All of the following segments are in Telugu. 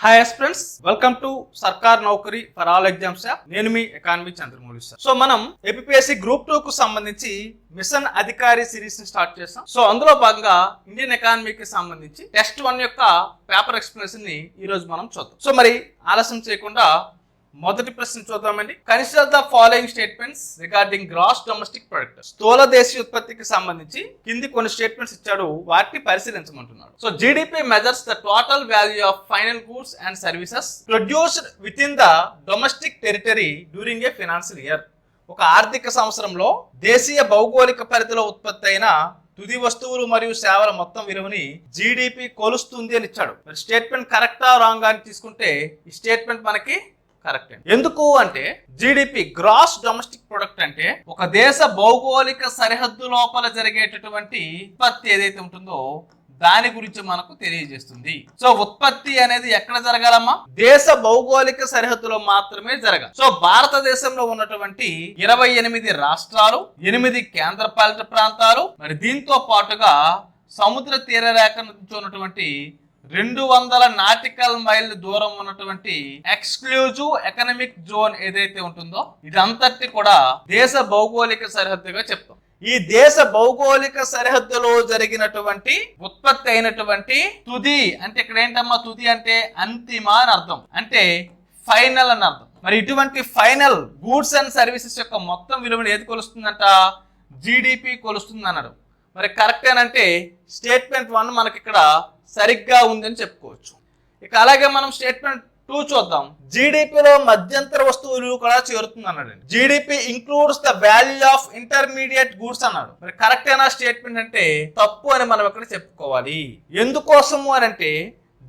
హాయ్ ఫ్రెండ్స్, వెల్కమ్ టు సర్కార్ నౌకరీ ఫర్ ఆల్ ఎగ్జామ్స్ యాప్. నేను మీ ఎకానమీ చంద్రమౌళి సార్. సో మనం ఏపీఎస్సి గ్రూప్ 2 కు సంబంధించి మిషన్ అధికారి సిరీస్ ని స్టార్ట్ చేస్తాం. సో అందులో భాగంగా ఇండియన్ ఎకానమీకి సంబంధించి టెస్ట్ 1 యొక్క పేపర్ ఎక్స్ప్లెనేషన్ ని ఈ రోజు మనం చూద్దాం. సో మరి ఆలస్యం చేయకుండా మొదటి ప్రశ్న చూద్దామండి. Consider the following statements regarding gross domestic product. స్థూల దేశీయ ఉత్పత్తికి సంబంధించి కింది కొన్ని స్టేట్మెంట్స్ ఇచ్చాడు, వాటిని పరిశీలించమంటున్నాడు. So GDP measures the total value of final goods and services produced within the domestic territory during a financial year. ఒక ఆర్థిక సంవత్సరంలో దేశీయ భౌగోళిక పరిధిలో ఉత్పత్తి అయిన తుది వస్తువులు మరియు సేవల మొత్తం విలువని జీడిపి కొలుస్తుంది అని ఇచ్చాడు. మరి స్టేట్మెంట్ కరెక్టా రాంగ్ అని తీసుకుంటే ఈ స్టేట్మెంట్ మనకి కరెక్ట్. ఎందుకు అంటే జీడిపి గ్రాస్ డొమెస్టిక్ ప్రొడక్ట్ అంటే ఒక దేశ భౌగోళిక సరిహద్దు లోపల జరిగేటటువంటి ఉత్పత్తి ఏదైతే ఉంటుందో దాని గురించి మనకు తెలియజేస్తుంది. సో ఉత్పత్తి అనేది ఎక్కడ జరగాలమ్మా? దేశ భౌగోళిక సరిహద్దులో మాత్రమే జరగాలి. సో భారతదేశంలో ఉన్నటువంటి 28 రాష్ట్రాలు, 8 కేంద్రపాలిత ప్రాంతాలు, మరి దీంతో పాటుగా సముద్ర తీర రేఖ నుంచి ఉన్నటువంటి 200 నాటికల్ మైల్ దూరం ఉన్నటువంటి ఎక్స్క్లూజివ్ ఎకనామిక్ జోన్ ఏదైతే ఉంటుందో ఇదంతటి కూడా దేశ భౌగోళిక సరిహద్దుగా చెప్తాం. ఈ దేశ భౌగోళిక సరిహద్దులో జరిగినటువంటి ఉత్పత్తి అయినటువంటి తుది అంటే ఇక్కడ ఏంటమ్మా? తుది అంటే అంతిమ అని అర్థం, అంటే ఫైనల్ అని అర్థం. మరి ఇటువంటి ఫైనల్ గూడ్స్ అండ్ సర్వీసెస్ యొక్క మొత్తం విలువను ఏది కొలుస్తుందంట? జీడిపి కొలుస్తుంది అన్నాడు. మరి కరెక్ట్ అంటే స్టేట్మెంట్ 1 మనకి ఇక్కడ సరిగ్గా ఉందని చెప్పుకోవచ్చు. ఇక అలాగే మనం స్టేట్మెంట్ 2 చూద్దాం. జీడిపిలో మధ్యంతర వస్తువులు కూడా చేరుతుంది అన్నాడు. GDP includes the value of intermediate goods అన్నాడు. మరి కరెక్ట్ అయినా స్టేట్మెంట్ అంటే తప్పు అని మనం ఇక్కడ చెప్పుకోవాలి. ఎందుకోసము అని అంటే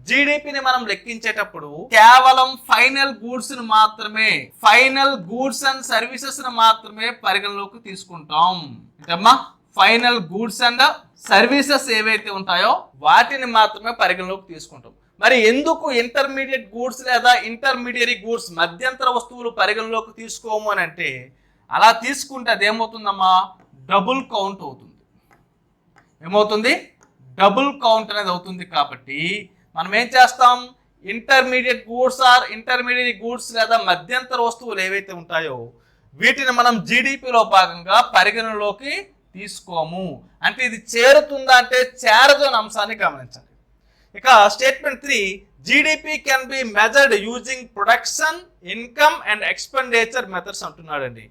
జీడిపిని మనం లెక్కించేటప్పుడు కేవలం ఫైనల్ గూడ్స్ ని మాత్రమే, ఫైనల్ గూడ్స్ అండ్ సర్వీసెస్ ని మాత్రమే పరిగణలోకి తీసుకుంటాం. ఏంటమ్మా? ఫైనల్ గూడ్స్ అండ్ సర్వీసెస్ ఏవైతే ఉంటాయో వాటిని మాత్రమే పరిగణలోకి తీసుకుంటాం. మరి ఎందుకు ఇంటర్మీడియట్ గూడ్స్ లేదా ఇంటర్మీడియరీ గూడ్స్ మధ్యంతర వస్తువులు పరిగణలోకి తీసుకోము అని అంటే, అలా తీసుకుంటే అది ఏమవుతుందమ్మా? డబుల్ కౌంట్ అవుతుంది. ఏమవుతుంది? డబుల్ కౌంట్ అనేది అవుతుంది. కాబట్టి మనం ఏం చేస్తాం? Intermediate goods or intermediary goods లేదా మధ్యంతర వస్తువులు ఏవైతే ఉంటాయో వీటిని మనం జీడిపిలో భాగంగా పరిగణలోకి తీసుకోము. అంటే ఇది చేరుతుందా అంటే చేరదు అనే అంశాన్ని గమనించాలి. ఇక statement 3 GDP can be measured using production, income and expenditure methods అంటున్నాడండి.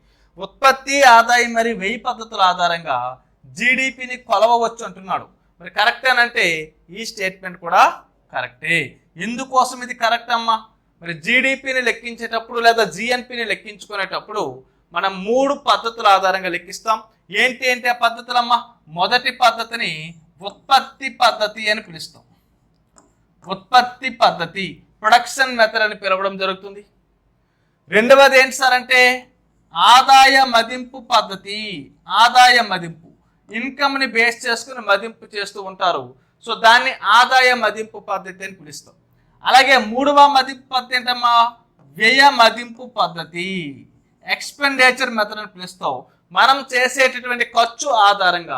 ఉత్పత్తి, ఆదాయం మరియు వ్యయ పద్ధతుల ఆధారంగా జీడిపిని కొలవవచ్చు అంటున్నాడు. మరి కరెక్ట్ అంటే ఈ స్టేట్మెంట్ కూడా కరెక్టే. ఎందుకోసం ఇది కరెక్ట్ అమ్మా? మరి జీడిపిని లెక్కించేటప్పుడు లేదా జిఎన్పిని లెక్కించుకునేటప్పుడు మనం 3 పద్ధతుల ఆధారంగా లెక్కిస్తాం. ఏంటి ఆ పద్ధతులమ్మా? మొదటి పద్ధతిని ఉత్పత్తి పద్ధతి అని పిలుస్తాం. ఉత్పత్తి పద్ధతి, ప్రొడక్షన్ మెథడ్ అని పిలవడం జరుగుతుంది. రెండవది ఏంటి సార్ అంటే ఆదాయ మదింపు పద్ధతి. ఆదాయ మదింపు, ఇన్కమ్ ని బేస్ చేసుకుని మదింపు చేస్తూ ఉంటారు. సో దాన్ని ఆదాయ మదింపు పద్ధతి అని పిలుస్తాం. అలాగే 3వ మదింపు పద్ధతి ఏంటమ్మా? వ్యయ మదింపు పద్ధతి, ఎక్స్పెండిచర్ మెథడ్ అని పిలుస్తాం. మనం చేసేటటువంటి ఖర్చు ఆధారంగా,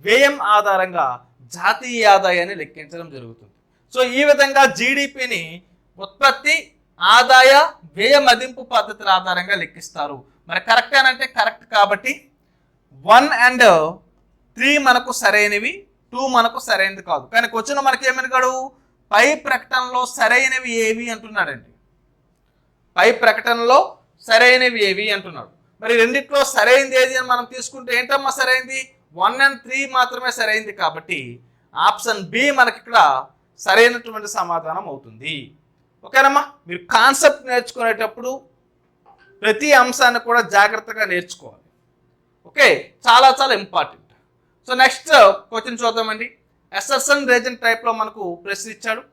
వ్యయం ఆధారంగా జాతీయ ఆదాయాన్ని లెక్కించడం జరుగుతుంది. సో ఈ విధంగా జీడిపిని ఉత్పత్తి, ఆదాయ, వ్యయ మదింపు పద్ధతుల ఆధారంగా లెక్కిస్తారు. మరి కరెక్ట్ అంటే కరెక్ట్. కాబట్టి 1 and 3 మనకు సరైనవి, 2 మనకు సరైనది కాదు. కానీ క్వశ్చన్ మనకి ఏమనగాడు? పై ప్రకటనలో సరైనవి ఏవి అంటున్నాడండి. పై ప్రకటనలో సరైనవి ఏవి అంటున్నాడు. మరి రెండిట్లో సరైనది ఏది అని మనం తీసుకుంటే ఏంటమ్మా సరైనది? 1 and 3 మాత్రమే సరైనది. కాబట్టి ఆప్షన్ బి మనకి ఇక్కడ సరైనటువంటి సమాధానం అవుతుంది. ఓకేనమ్మా? మీరు కాన్సెప్ట్ నేర్చుకునేటప్పుడు ప్రతి అంశాన్ని కూడా జాగ్రత్తగా నేర్చుకోవాలి. ఓకే, చాలా చాలా ఇంపార్టెంట్. సో నెక్స్ట్ క్వశ్చన్ చూద్దామండి. ఎసర్షన్ రీజన్ టైప్లో మనకు ప్రశ్న ఇచ్చాడు.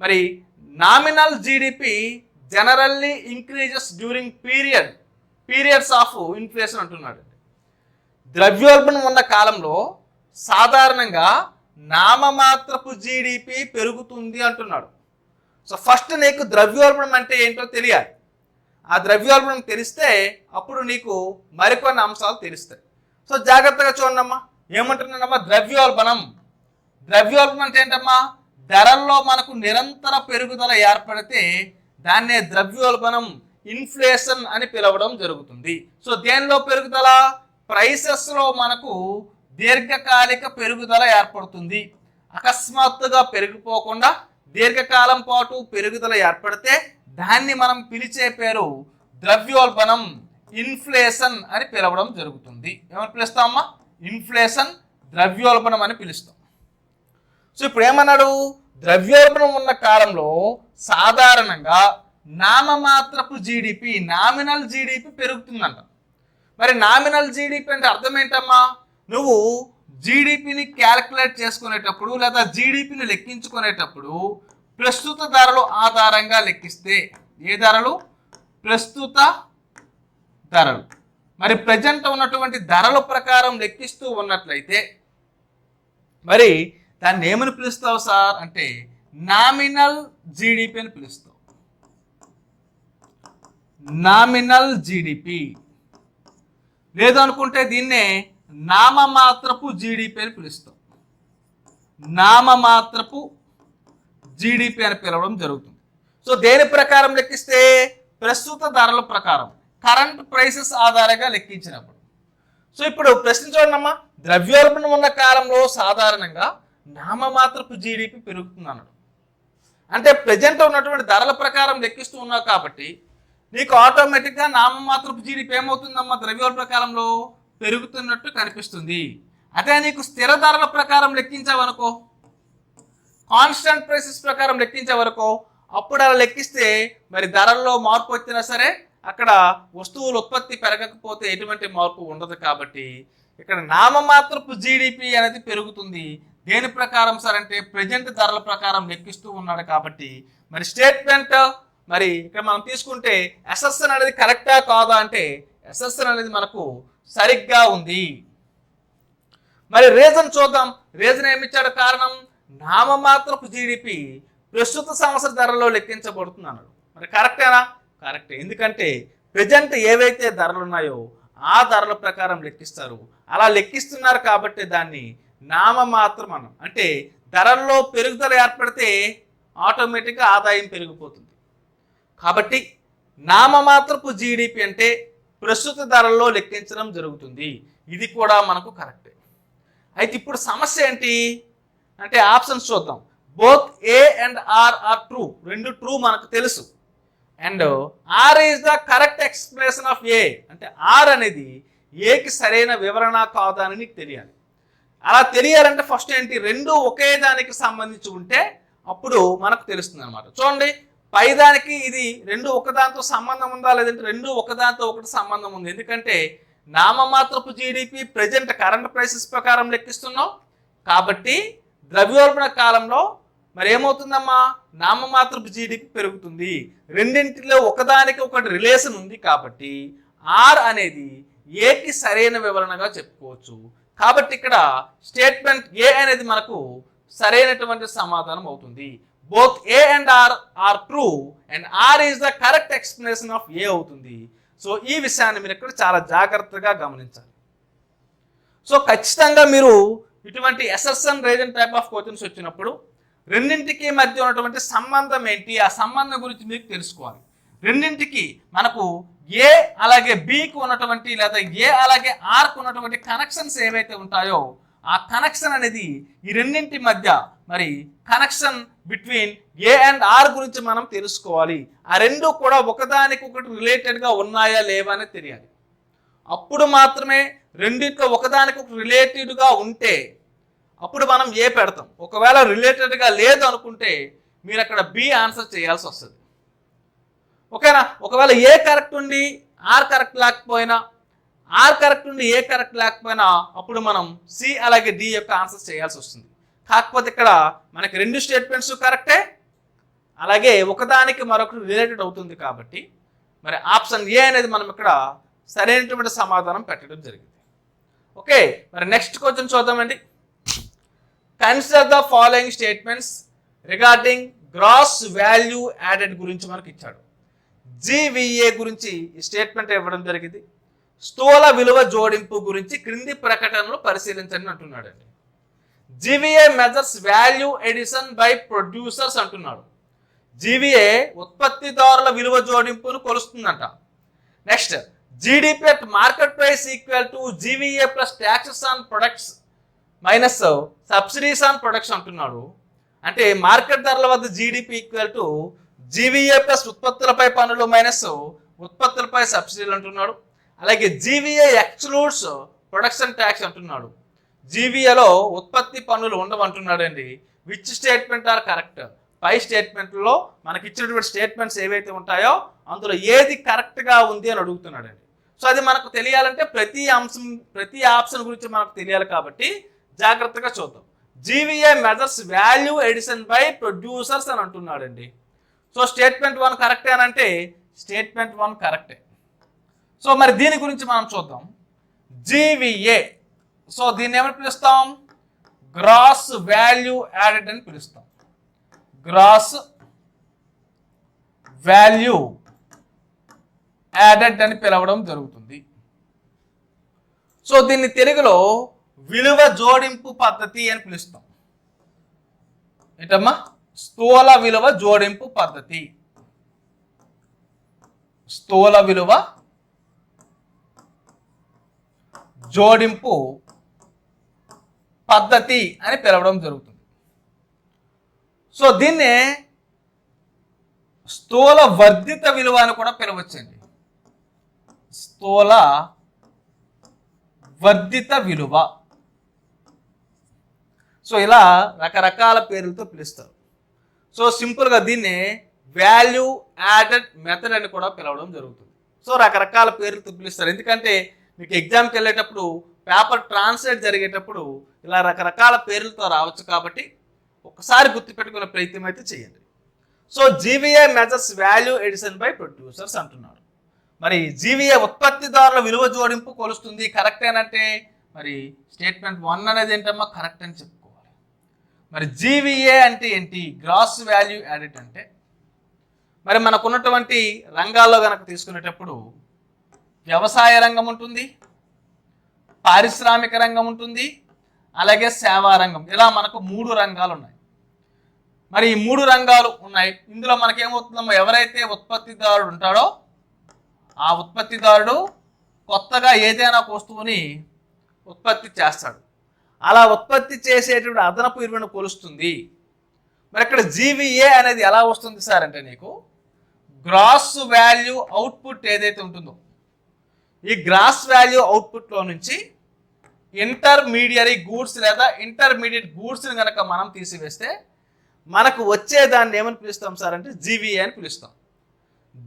మరి nominal GDP generally increases during periods of inflation అంటున్నాడు. ద్రవ్యోల్బణం ఉన్న కాలంలో సాధారణంగా నామమాత్రపు జీడిపి పెరుగుతుంది అంటున్నాడు. సో ఫస్ట్ నీకు ద్రవ్యోల్బణం అంటే ఏంటో తెలియాలి. ఆ ద్రవ్యోల్బణం తెలిస్తే అప్పుడు నీకు మరికొన్ని అంశాలు తెలుస్తాయి. సో జాగ్రత్తగా చూడండమ్మా. ఏమంటున్నాడమ్మా? ద్రవ్యోల్బణం. ద్రవ్యోల్బణం అంటే ఏంటమ్మా? ధరల్లో మనకు నిరంతర పెరుగుదల ఏర్పడితే దాన్నే ద్రవ్యోల్బణం ఇన్ఫ్లేషన్ అని పిలవడం జరుగుతుంది. సో దేనిలో పెరుగుదల? ప్రైసెస్ లో మనకు దీర్ఘకాలిక పెరుగుదల ఏర్పడుతుంది. అకస్మాత్తుగా పెరిగిపోకుండా దీర్ఘకాలం పాటు పెరుగుదల ఏర్పడితే దాన్ని మనం పిలిచే పేరు ద్రవ్యోల్బణం ఇన్ఫ్లేషన్ అని పిలవడం జరుగుతుంది. ఏమని పిలుస్తామమ్మా? ఇన్ఫ్లేషన్, ద్రవ్యోల్బణం అని పిలుస్తాం. సో ఇప్పుడు ఏమన్నాడు? ద్రవ్యోల్బణం ఉన్న కాలంలో సాధారణంగా నామమాత్రపు జీడిపి, నామినల్ జీడిపి పెరుగుతుందంట. మరి నామినల్ జీడిపి అంటే అర్థం ఏంటమ్మా? నువ్వు జీడిపిని క్యాలిక్యులేట్ చేసుకునేటప్పుడు లేదా జీడిపిని లెక్కించుకునేటప్పుడు ప్రస్తుత ధరలు ఆధారంగా లెక్కిస్తే, ఏ ధరలు? ప్రస్తుత ధరలు. మరి ప్రజెంట్ ఉన్నటువంటి ధరల ప్రకారం లెక్కిస్తూ ఉన్నట్లయితే మరి దాన్ని ఏమని పిలుస్తావు సార్ అంటే నామినల్ జీడిపి అని పిలుస్తావు. నామినల్ జీడిపి లేదు అనుకుంటే దీన్నే నామమాత్రపు జీడిపి అని పిలుస్తాం. నామమాత్రపు జీడిపి అని పిలవడం జరుగుతుంది. సో దేని ప్రకారం లెక్కిస్తే? ప్రస్తుత ధరల ప్రకారం, కరెంట్ ప్రైసెస్ ఆధారంగా లెక్కించినప్పుడు. సో ఇప్పుడు ప్రశ్న చూడమ్మా, ద్రవ్యోల్బణం ఉన్న కాలంలో సాధారణంగా నామమాత్రపు జీడిపి పెరుగుతుంది అన్నాడు. అంటే ప్రజెంట్ ఉన్నటువంటి ధరల ప్రకారం లెక్కిస్తూ ఉన్నావు కాబట్టి నీకు ఆటోమేటిక్గా నామమాత్రపు జీడిపి ఏమవుతుందమ్మా? ద్రవ్యోల్బణ కాలంలో పెరుగుతున్నట్టు కనిపిస్తుంది. అదే నీకు స్థిర ధరల ప్రకారం లెక్కించావనుకో, కాన్స్టెంట్ ప్రైసెస్ ప్రకారం లెక్కించేవరకు, అప్పుడు అలా లెక్కిస్తే మరి ధరల్లో మార్పు వచ్చినా సరే అక్కడ వస్తువుల ఉత్పత్తి పెరగకపోతే ఎటువంటి మార్పు ఉండదు. కాబట్టి ఇక్కడ నామమాత్రపు జీడిపి అనేది పెరుగుతుంది. దేని ప్రకారం సార్ అంటే ప్రజెంట్ ధరల ప్రకారం లెక్కిస్తూ ఉన్నాడు. కాబట్టి మరి స్టేట్మెంట్ మరి ఇక్కడ మనం తీసుకుంటే అసెస్సన్ అనేది కరెక్టా కాదా అంటే అసెస్సన్ అనేది మనకు సరిగ్గా ఉంది. మరి రీజన్ చూద్దాం. రీజన్ ఏమిచ్చాడు? కారణం నామమాత్రపు జీడిపి ప్రస్తుత సంవత్సర ధరలో లెక్కించబడుతుంది అన్నాడు. మరి కరెక్టేనా? కరెక్టే. ఎందుకంటే ప్రజెంట్ ఏవైతే ధరలు ఉన్నాయో ఆ ధరల ప్రకారం లెక్కిస్తారు. అలా లెక్కిస్తున్నారు కాబట్టి దాన్ని నామమాత్రం అన్నాం. అంటే ధరల్లో పెరుగుదల ఏర్పడితే ఆటోమేటిక్గా ఆదాయం పెరిగిపోతుంది. కాబట్టి నామమాత్రపు జీడిపి అంటే ప్రస్తుత ధరల్లో లెక్కించడం జరుగుతుంది. ఇది కూడా మనకు కరెక్టే. అయితే ఇప్పుడు సమస్య ఏంటి అంటే ఆప్షన్స్ చూద్దాం. Both A and R are true. రెండు ట్రూ మనకు తెలుసు. And R is the correct explanation of A. అంటే ఆర్ అనేది ఏకి సరైన వివరణ కాదా అని నీకు తెలియాలి. అలా తెలియాలంటే ఫస్ట్ ఏంటి? రెండు ఒకే దానికి సంబంధించి ఉంటే అప్పుడు మనకు తెలుస్తుంది అనమాట. చూడండి, పైదానికి ఇది రెండు ఒకదాంతో సంబంధం ఉందా లేదంటే రెండు ఒకదాంతో ఒకటి సంబంధం ఉంది. ఎందుకంటే నామమాత్రపు జీడిపి ప్రజెంట్ కరెంట్ ప్రైసెస్ ప్రకారం లెక్కిస్తున్నాం కాబట్టి ద్రవ్యోల్బణ కాలంలో మరి ఏమవుతుందమ్మా? నామమాత్రపు జీడిపి పెరుగుతుంది. రెండింటిలో ఒకదానికి ఒకటి రిలేషన్ ఉంది కాబట్టి ఆర్ అనేది ఏకి సరైన వివరణగా చెప్పుకోవచ్చు. కాబట్టి ఇక్కడ స్టేట్మెంట్ ఏ అనేది మనకు సరైనటువంటి సమాధానం అవుతుంది. Both A and R are true and R is the correct explanation of A అవుతుంది. సో ఈ విషయాన్ని మీరు ఇక్కడ చాలా జాగ్రత్తగా గమనించాలి. సో ఖచ్చితంగా మీరు ఇటువంటి అసెస్సన్ రీజన్ టైప్ ఆఫ్ క్వశ్చన్స్ వచ్చినప్పుడు రెండింటికి మధ్య ఉన్నటువంటి సంబంధం ఏంటి, ఆ సంబంధం గురించి మీకు తెలుసుకోవాలి. రెండింటికి మనకు ఏ అలాగే బికి ఉన్నటువంటి లేదా ఏ అలాగే ఆర్కు ఉన్నటువంటి కనెక్షన్స్ ఏవైతే ఉంటాయో ఆ కనెక్షన్ అనేది ఈ రెండింటి మధ్య మరి connection between A and R గురించి మనం తెలుసుకోవాలి. ఆ రెండు కూడా ఒకదానికి ఒకటి రిలేటెడ్గా ఉన్నాయా లేవా అని తెలియాలి. అప్పుడు మాత్రమే రెండిట్లో ఒకదానికి ఒకటి రిలేటెడ్గా ఉంటే అప్పుడు మనం ఏ పెడతాం. ఒకవేళ రిలేటెడ్గా లేదు అనుకుంటే మీరు అక్కడ బి ఆన్సర్ చేయాల్సి వస్తుంది. ఓకేనా? ఒకవేళ ఏ కరెక్ట్ ఉండి ఆర్ కరెక్ట్ లేకపోయినా, ఆర్ కరెక్ట్ ఉండి ఏ కరెక్ట్ లేకపోయినా అప్పుడు మనం సి అలాగే డి యొక్క ఆన్సర్ చేయాల్సి వస్తుంది. కాకపోతే ఇక్కడ మనకి రెండు స్టేట్మెంట్స్ కరెక్టే అలాగే ఒకదానికి మరొకటి రిలేటెడ్ అవుతుంది కాబట్టి మరి ఆప్షన్ ఏ అనేది మనం ఇక్కడ సరైనటువంటి సమాధానం పెట్టడం జరిగింది. ఓకే, మరి నెక్స్ట్ క్వశ్చన్ చూద్దామండి. Consider the following statements regarding gross value added గురించి మనకి ఇచ్చాడు. జీవీఏ గురించి ఈ స్టేట్మెంట్ ఇవ్వడం జరిగింది. స్థూల విలువ జోడింపు గురించి క్రింది ప్రకటనలు పరిశీలించండి అంటున్నాడండి. GVA measures value addition by producers అంటున్నాడు. జీవీఏ ఉత్పత్తిదారుల విలువ జోడింపును కొలుస్తుందంట. Next, GDP at market price equal to GVA plus taxes on products minus subsidies on products అంటున్నాడు. అంటే మార్కెట్ ధరల వద్ద GDP equal to GVA plus ఉత్పత్తులపై పన్నులు మైనస్ ఉత్పత్తులపై సబ్సిడీలు అంటున్నాడు. అలాగే జీవీఏ ఎక్స్క్లూడ్స్ ప్రొడక్షన్ ట్యాక్స్ అంటున్నాడు. జీవీఏలో ఉత్పత్తి పన్నులు ఉండవంటున్నాడు అండి. Which statement are correct? పై స్టేట్మెంట్లో మనకి ఇచ్చినటువంటి స్టేట్మెంట్స్ ఏవైతే ఉంటాయో అందులో ఏది కరెక్ట్గా ఉంది అని అడుగుతున్నాడు అండి. సో అది మనకు తెలియాలంటే ప్రతి ఆప్షన్ గురించి మనకు తెలియాలి కాబట్టి జాగ్రత్తగా చూద్దాం. GVA measures value addition by producers అని అంటున్నాడు అండి. సో స్టేట్మెంట్ 1 కరెక్టే అని అంటే స్టేట్మెంట్ 1 కరెక్టే. సో మరి దీని గురించి మనం చూద్దాం. జీవీఏ, సో దీన్ని ఏమని పిలుస్తాం? గ్రాస్ వాల్యూ యాడెడ్ అని పిలుస్తాం. గ్రాస్ వాల్యూ యాడెడ్ అని పిలవడం జరుగుతుంది. సో దీన్ని తెలుగులో విలువ జోడింపు పద్ధతి అని పిలుస్తాం. ఏంటమ్మా? స్థూల విలువ జోడింపు పద్ధతి. స్థూల విలువ జోడింపు పద్ధతి అని పిలవడం జరుగుతుంది. సో దీన్నే స్థూల వర్ధిత విలువ అని కూడా పిలవచ్చండి. స్థూల వర్ధిత విలువ. సో ఇలా రకరకాల పేర్లతో పిలుస్తారు. సో సింపుల్గా దీన్ని వాల్యూ యాడెడ్ మెథడ్ అని కూడా పిలవడం జరుగుతుంది. సో రకరకాల పేర్లతో పిలుస్తారు. ఎందుకంటే మీకు ఎగ్జామ్కి వెళ్ళేటప్పుడు పేపర్ ట్రాన్స్లేట్ జరిగేటప్పుడు ఇలా రకరకాల పేర్లతో రావచ్చు కాబట్టి ఒకసారి గుర్తుపెట్టుకునే ప్రయత్నం అయితే చేయండి. So GVA measures value addition by producers అంటున్నాడు. మరి జీవీఏ ఉత్పత్తిదారుల విలువ జోడింపు కొలుస్తుంది. కరెక్ట్ ఏనంటే మరి స్టేట్మెంట్ 1 అనేది ఏంటమ్మా? కరెక్ట్ అని చెప్పుకోవాలి. మరి జీవీఏ అంటే ఏంటి? గ్రాస్ వాల్యూ యాడెడ్ అంటే మరి మనకున్నటువంటి రంగాల్లో కనుక తీసుకునేటప్పుడు వ్యవసాయ రంగం ఉంటుంది, పారిశ్రామిక రంగం ఉంటుంది, అలాగే సేవా రంగం. ఇలా మనకు 3 రంగాలు ఉన్నాయి. మరి ఈ 3 రంగాలు ఉన్నాయి. ఇందులో మనకేమవుతుందమ్మా? ఎవరైతే ఉత్పత్తిదారుడు ఉంటాడో ఆ ఉత్పత్తిదారుడు కొత్తగా ఏదైనా ఒక వస్తువుని ఉత్పత్తి చేస్తాడు. అలా ఉత్పత్తి చేసేటువంటి అదనపు విలువను కొలుస్తుంది. మరి ఇక్కడ జీవీఏ అనేది ఎలా వస్తుంది సార్ అంటే నీకు గ్రాస్ వాల్యూ అవుట్పుట్ ఏదైతే ఉంటుందో ఈ గ్రాస్ వాల్యూ అవుట్పుట్లో నుంచి ఇంటర్మీడియరీ గూడ్స్ లేదా ఇంటర్మీడియట్ గూడ్స్ని కనుక మనం తీసివేస్తే మనకు వచ్చేదాన్ని ఏమని పిలుస్తాం సార్ అంటే జీవీఏ అని పిలుస్తాం.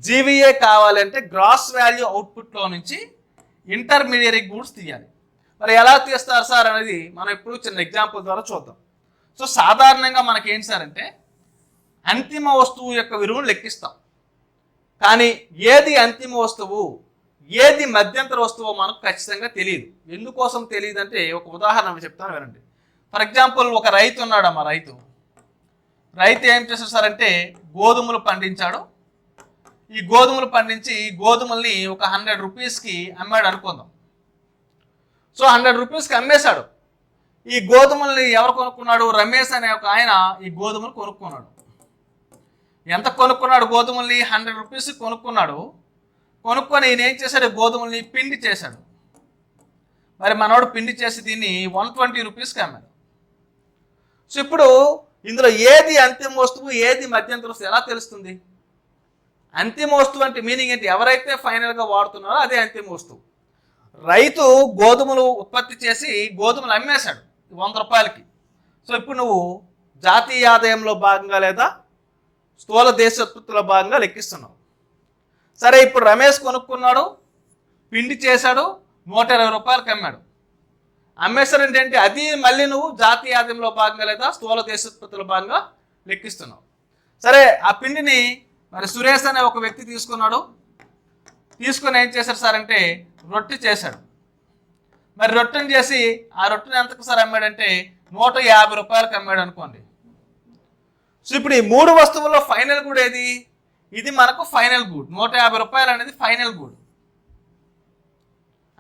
జీవీఏ కావాలంటే గ్రాస్ వాల్యూ అవుట్పుట్లో నుంచి ఇంటర్మీడియరీ గూడ్స్ తీయాలి. మరి ఎలా తీస్తారు సార్ అనేది మనం ఇప్పుడు చిన్న ఎగ్జాంపుల్ ద్వారా చూద్దాం. సో సాధారణంగా మనకి ఏంటి సార్ అంటే అంతిమ వస్తువు యొక్క విలువను లెక్కిస్తాం. కానీ ఏది అంతిమ వస్తువు ఏది మధ్యంతర వస్తువో మనకు ఖచ్చితంగా తెలియదు. ఎందుకోసం తెలియదు అంటే ఒక ఉదాహరణ చెప్తాను వినండి. ఫర్ ఎగ్జాంపుల్ ఒక రైతు ఉన్నాడమ్మా. రైతు ఏం చేస్తాడు సార్ అంటే గోధుమలు పండించాడు. ఈ గోధుమలు పండించి గోధుమల్ని ఒక 100 రూపీస్కి అమ్మాడు అనుకుందాం. సో 100 రూపీస్కి అమ్మేశాడు. ఈ గోధుమల్ని ఎవరు కొనుక్కున్నాడు? రమేష్ అనే ఒక ఆయన ఈ గోధుమలు కొనుక్కున్నాడు. ఎంత కొనుక్కున్నాడు? గోధుమల్ని 100 రూపీస్కి కొనుక్కున్నాడు. కొనుక్కొని ఈయన ఏం చేశాడు? గోధుమల్ని పిండి చేశాడు. మరి మనోడు పిండి చేసి దీన్ని 120 రూపీస్కి అమ్మాడు. సో ఇప్పుడు ఇందులో ఏది అంతిమ వస్తువు ఏది మధ్యంతర వస్తువు ఎలా తెలుస్తుంది? అంతిమ వస్తువు అంటే మీనింగ్ ఏంటి? ఎవరైతే ఫైనల్గా వాడుతున్నారో అదే అంతిమ వస్తువు. రైతు గోధుమలు ఉత్పత్తి చేసి గోధుమలు అమ్మేశాడు 100 రూపాయలకి. సో ఇప్పుడు నువ్వు జాతీయ ఆదాయంలో భాగంగా లేదా స్థూల దేశోత్పత్తిలో భాగంగా లెక్కిస్తున్నావు. సరే, ఇప్పుడు రమేష్ కొనుక్కున్నాడు, పిండి చేశాడు, 120 రూపాయలకి అమ్మాడు. అమ్మేశాడంటే ఏంటి? అది మళ్ళీ నువ్వు జాతీయ ఆదాయంలో భాగంగా లేదా స్థూల దేశోత్పత్తిలో భాగంగా లెక్కిస్తున్నావు. సరే, ఆ పిండిని మరి సురేష్ అనే ఒక వ్యక్తి తీసుకున్నాడు. తీసుకొని ఏం చేశాడు సార్ అంటే రొట్టె చేశాడు. మరి రొట్టెని చేసి ఆ రొట్టెని ఎంతకు సార్ అమ్మాడంటే 150 రూపాయలకి అమ్మాడు అనుకోండి. సో ఇప్పుడు ఈ 3 వస్తువుల్లో ఫైనల్ గుడ్ ఏది? ఇది మనకు ఫైనల్ గుడ్. 150 రూపాయలు అనేది ఫైనల్ గుడ్.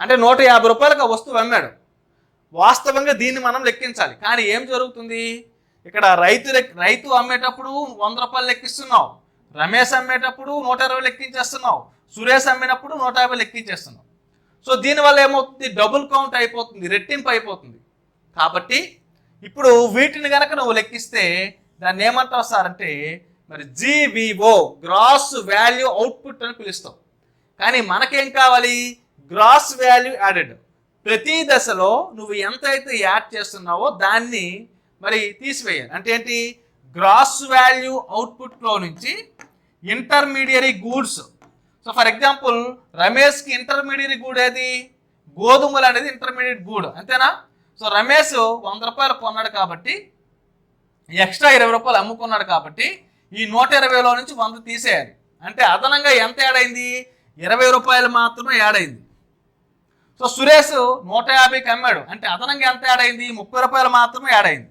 అంటే 150 రూపాయలకు ఆ వస్తువు అమ్మాడు. వాస్తవంగా దీన్ని మనం లెక్కించాలి. కానీ ఏం జరుగుతుంది, ఇక్కడ రైతు అమ్మేటప్పుడు 100 రూపాయలు లెక్కిస్తున్నావు, రమేష్ అమ్మేటప్పుడు 120 లెక్కించేస్తున్నావు, సురేష్ అమ్మినప్పుడు 150 లెక్కించేస్తున్నావు. సో దీనివల్ల ఏమవుతుంది, డబుల్ కౌంట్ అయిపోతుంది, రెట్టింపు అయిపోతుంది. కాబట్టి ఇప్పుడు వీటిని కనుక నువ్వు లెక్కిస్తే దాన్ని ఏమంటావు సార్ అంటే మరి GVO, గ్రాస్ వాల్యూ అవుట్పుట్ అని పిలుస్తావు. కానీ మనకేం కావాలి, గ్రాస్ వాల్యూ యాడెడ్. ప్రతి దశలో నువ్వు ఎంతైతే యాడ్ చేస్తున్నావో దాన్ని మరి తీసివేయాలి. అంటే ఏంటి, గ్రాస్ వాల్యూ అవుట్పుట్లో నుంచి intermediary goods. So for example రమేష్కి ఇంటర్మీడియరీ గూడ్ ఏది, గోధుమలు అనేది ఇంటర్మీడియట్ గూడ్, అంతేనా. సో రమేష్ 100 రూపాయలు కొన్నాడు కాబట్టి ఎక్స్ట్రా 20 రూపాయలు అమ్ముకున్నాడు కాబట్టి ఈ 120లో నుంచి 100 తీసేయాలి. అంటే అదనంగా ఎంత యాడ్ అయింది, 20 రూపాయలు మాత్రమే యాడ్ అయింది. సో సురేష్ 150కి అమ్మాడు, అంటే అదనంగా ఎంత యాడ్ అయింది, 30 రూపాయలు మాత్రమే యాడ్ అయింది.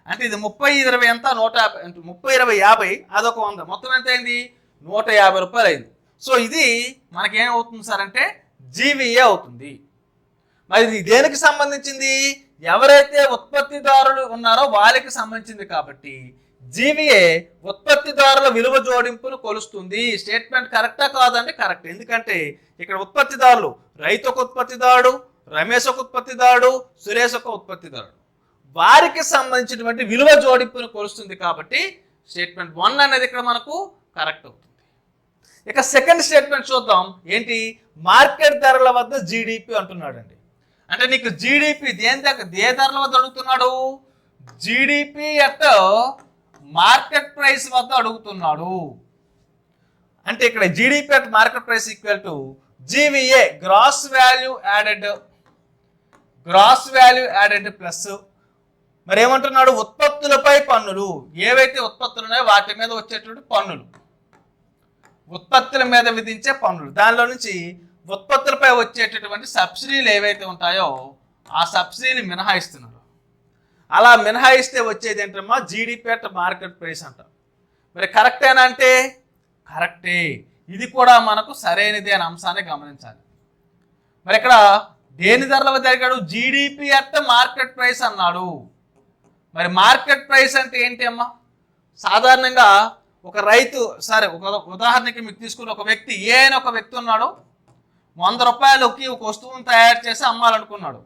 అంటే ఇది 30, 20 ఎంత, 150, 30, 20, 50, అదొక 100, మొత్తం ఎంత అయింది, 150 రూపాయలు అయింది. సో ఇది మనకేమవుతుంది సార్ అంటే GVA అవుతుంది. మరి ఇది దేనికి సంబంధించింది, ఎవరైతే ఉత్పత్తిదారులు ఉన్నారో వాళ్ళకి సంబంధించింది. కాబట్టి GVA ఉత్పత్తిదారుల విలువ జోడింపును కొలుస్తుంది. స్టేట్మెంట్ కరెక్టా కాదంటే కరెక్ట్. ఎందుకంటే ఇక్కడ ఉత్పత్తిదారులు రైతు ఒక ఉత్పత్తిదారుడు, రమేష్ ఒక ఉత్పత్తిదారుడు, సురేష్ ఒక ఉత్పత్తిదారుడు, వారికి సంబంధించినటువంటి విలువ జోడింపును కొలుస్తుంది. కాబట్టి స్టేట్మెంట్ 1 అనేది ఇక్కడ మనకు కరెక్ట్ అవుతుంది. ఇక సెకండ్ స్టేట్మెంట్ చూద్దాం. ఏంటి, మార్కెట్ ధరల వద్ద GDP అంటున్నాడు అండి. అంటే నీకు GDP ఏ ధరల వద్ద అడుగుతున్నాడు, GDP అట్ మార్కెట్ ప్రైస్ వద్ద అడుగుతున్నాడు. అంటే ఇక్కడ GDP at market price equal to GVA, gross value added plus మరి ఏమంటున్నాడు, ఉత్పత్తులపై పన్నులు. ఏవైతే ఉత్పత్తులు ఉన్నాయో వాటి మీద వచ్చేటువంటి పన్నులు, ఉత్పత్తుల మీద విధించే పన్నులు, దానిలో నుంచి ఉత్పత్తులపై వచ్చేటటువంటి సబ్సిడీలు ఏవైతే ఉంటాయో ఆ సబ్సిడీని మినహాయిస్తున్నారు. అలా మినహాయిస్తే వచ్చేది ఏంటమ్మా, GDP అట్ మార్కెట్ ప్రైస్ అంటారు. మరి కరెక్టేనా అంటే కరెక్టే. ఇది కూడా మనకు సరైనది అనే అంశాన్ని గమనించాలి. మరి ఇక్కడ దేని ధరల వద్ద అడిగాడు, GDP అట్ మార్కెట్ ప్రైస్ అన్నాడు. మరి మార్కెట్ ప్రైస్ అంటే ఏంటి అమ్మా, సాధారణంగా ఒక రైతు, సరే ఒక ఉదాహరణకి మీకు తీసుకుని ఒక వ్యక్తి అని ఒక వ్యక్తి ఉన్నాడు, 100 రూపాయలకి ఒక వస్తువును తయారు చేసి అమ్మాలనుకున్నాడు.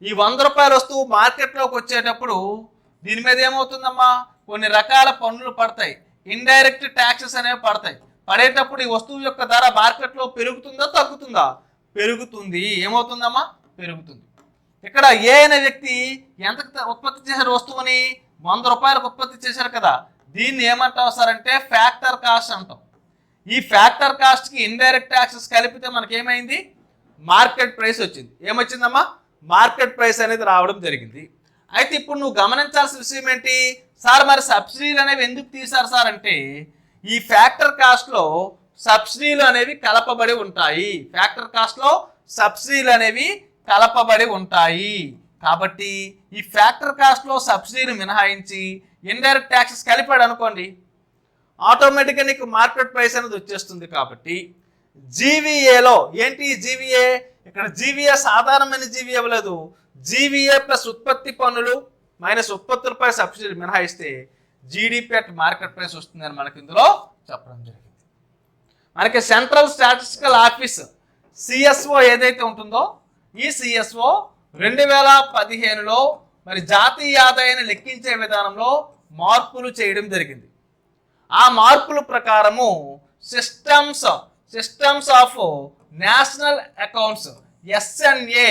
ఈ 100 రూపాయల వస్తువు మార్కెట్లోకి వచ్చేటప్పుడు దీని మీద ఏమవుతుందమ్మా, కొన్ని రకాల పన్నులు పడతాయి, ఇండైరెక్ట్ ట్యాక్సెస్ అనేవి పడతాయి. పడేటప్పుడు ఈ వస్తువు యొక్క ధర మార్కెట్లో పెరుగుతుందా తగ్గుతుందా, పెరుగుతుంది. ఏమవుతుందమ్మా, పెరుగుతుంది. ఇక్కడ అనే వ్యక్తి ఎంత ఉత్పత్తి చేశారు, వస్తువుని 100 రూపాయలకు ఉత్పత్తి చేశారు కదా, దీన్ని ఏమంటావు సార్ అంటే ఫ్యాక్టర్ కాస్ట్ అంటాం. ఈ ఫ్యాక్టర్ కాస్ట్కి ఇండైరెక్ట్ ట్యాక్సెస్ కలిపితే మనకేమైంది, మార్కెట్ ప్రైస్ వచ్చింది. ఏమొచ్చిందమ్మా, మార్కెట్ ప్రైస్ అనేది రావడం జరిగింది. అయితే ఇప్పుడు నువ్వు గమనించాల్సిన విషయం ఏంటి సార్, మరి సబ్సిడీలు అనేవి ఎందుకు తీశారు సార్ అంటే ఈ ఫ్యాక్టర్ కాస్ట్లో సబ్సిడీలు అనేవి కలపబడి ఉంటాయి. ఫ్యాక్టర్ కాస్ట్లో సబ్సిడీలు అనేవి కలపబడి ఉంటాయి. కాబట్టి ఈ ఫ్యాక్టర్ కాస్ట్లో సబ్సిడీని మినహాయించి ఇండైరెక్ట్ ట్యాక్సెస్ కలిపాడు అనుకోండి, ఆటోమేటిక్గా నీకు మార్కెట్ ప్రైస్ అనేది వచ్చేస్తుంది. కాబట్టి GVAలో ఏంటి, GVA ఇక్కడ GVA సాధారణమైన GVA ఇవ్వలేదు, GVA ప్లస్ ఉత్పత్తి పన్నులు మైనస్ ఉత్పత్తులపై సబ్సిడీ మినహాయిస్తే GDP అట్ మార్కెట్ ప్రైస్ వస్తుందని మనకి ఇందులో చెప్పడం జరిగింది. మనకి సెంట్రల్ స్టాటిస్టికల్ ఆఫీస్ CSO ఏదైతే ఉంటుందో ఈ CSO 2015లో మరి జాతీయ ఆదాయాన్ని లెక్కించే విధానంలో మార్పులు చేయడం జరిగింది. ఆ మార్పుల ప్రకారము systems of national accounts SNA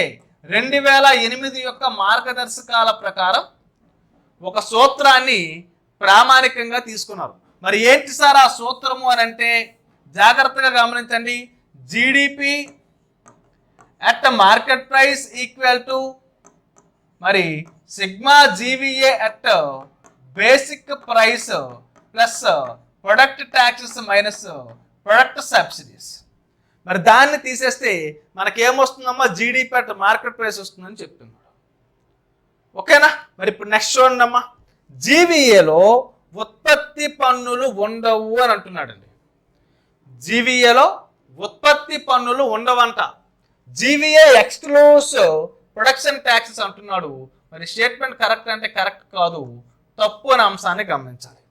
2008 యొక్క మార్గదర్శకాల ప్రకారం ఒక సూత్రాన్ని ప్రామాణికంగా తీసుకున్నారు. మరి ఏంటి సార్ ఆ సూత్రము అని అంటే జాగ్రత్తగా గమనించండి. GDP at market price equal to మరి sigma GVA at basic price plus product taxes minus product subsidies. మరి దాన్ని తీసేస్తే మనకేమొస్తుందమ్మా, GDP అట్ మార్కెట్ ప్రైస్ వస్తుందని చెప్తున్నాడు. ఓకేనా. మరి ఇప్పుడు నెక్స్ట్ చూడండి అమ్మా, GVAలో ఉత్పత్తి పన్నులు ఉండవు అని అంటున్నాడండి. GVAలో ఉత్పత్తి పన్నులు ఉండవంట. GVA ఎక్స్క్లూడ్స్ ప్రొడక్షన్ ట్యాక్సెస్ అంటున్నాడు. మరి స్టేట్మెంట్ కరెక్ట్ అంటే కరెక్ట్ కాదు, తప్పు అనే అంశాన్ని గమనించాలి.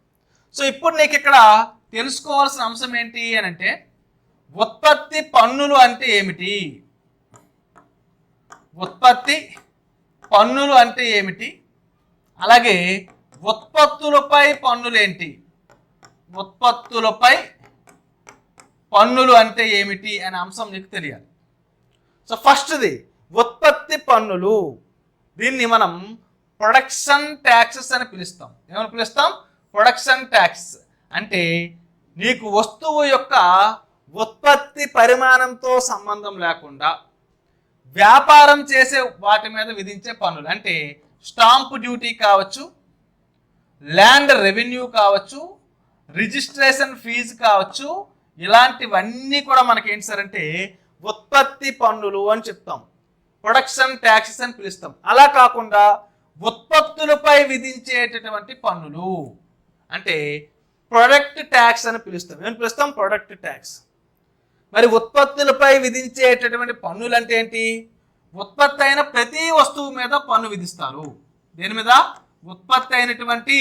సో ఇప్పుడు నీకు ఇక్కడ తెలుసుకోవాల్సిన అంశం ఏంటి అని అంటే ఉత్పత్తి పన్నులు అంటే ఏమిటి, ఉత్పత్తి పన్నులు అంటే ఏమిటి, అలాగే ఉత్పత్తులపై పన్నులేంటి, ఉత్పత్తులపై పన్నులు అంటే ఏమిటి అనే అంశం నీకు తెలియాలి. సో ఫస్ట్ది ఉత్పత్తి పన్నులు. దీన్ని మనం ప్రొడక్షన్ ట్యాక్సెస్ అని పిలుస్తాం. ఏమని పిలుస్తాం? Production tax. అంటే నీకు వస్తువు యొక్క ఉత్పత్తి పరిమాణంతో సంబంధం లేకుండా వ్యాపారం చేసే వాటి మీద విధించే పన్నులు. అంటే స్టాంప్ డ్యూటీ కావచ్చు, ల్యాండ్ రెవెన్యూ కావచ్చు, రిజిస్ట్రేషన్ ఫీజు కావచ్చు, ఇలాంటివన్నీ కూడా మనకి ఏంటి సార్ అంటే ఉత్పత్తి పన్నులు అని చెప్తాం, ప్రొడక్షన్ ట్యాక్సెస్ అని పిలుస్తాం. అలా కాకుండా ఉత్పత్తులపై విధించేటటువంటి పన్నులు అంటే ప్రొడక్ట్ ట్యాక్స్ అని పిలుస్తాం. ఏమని పిలుస్తాం? Product tax. మరి ఉత్పత్తులపై విధించేటటువంటి పన్నులు అంటే ఏంటి? ఉత్పత్తి అయిన ప్రతి వస్తువు మీద పన్ను విధిస్తారు. దేని మీద? ఉత్పత్తి అయినటువంటి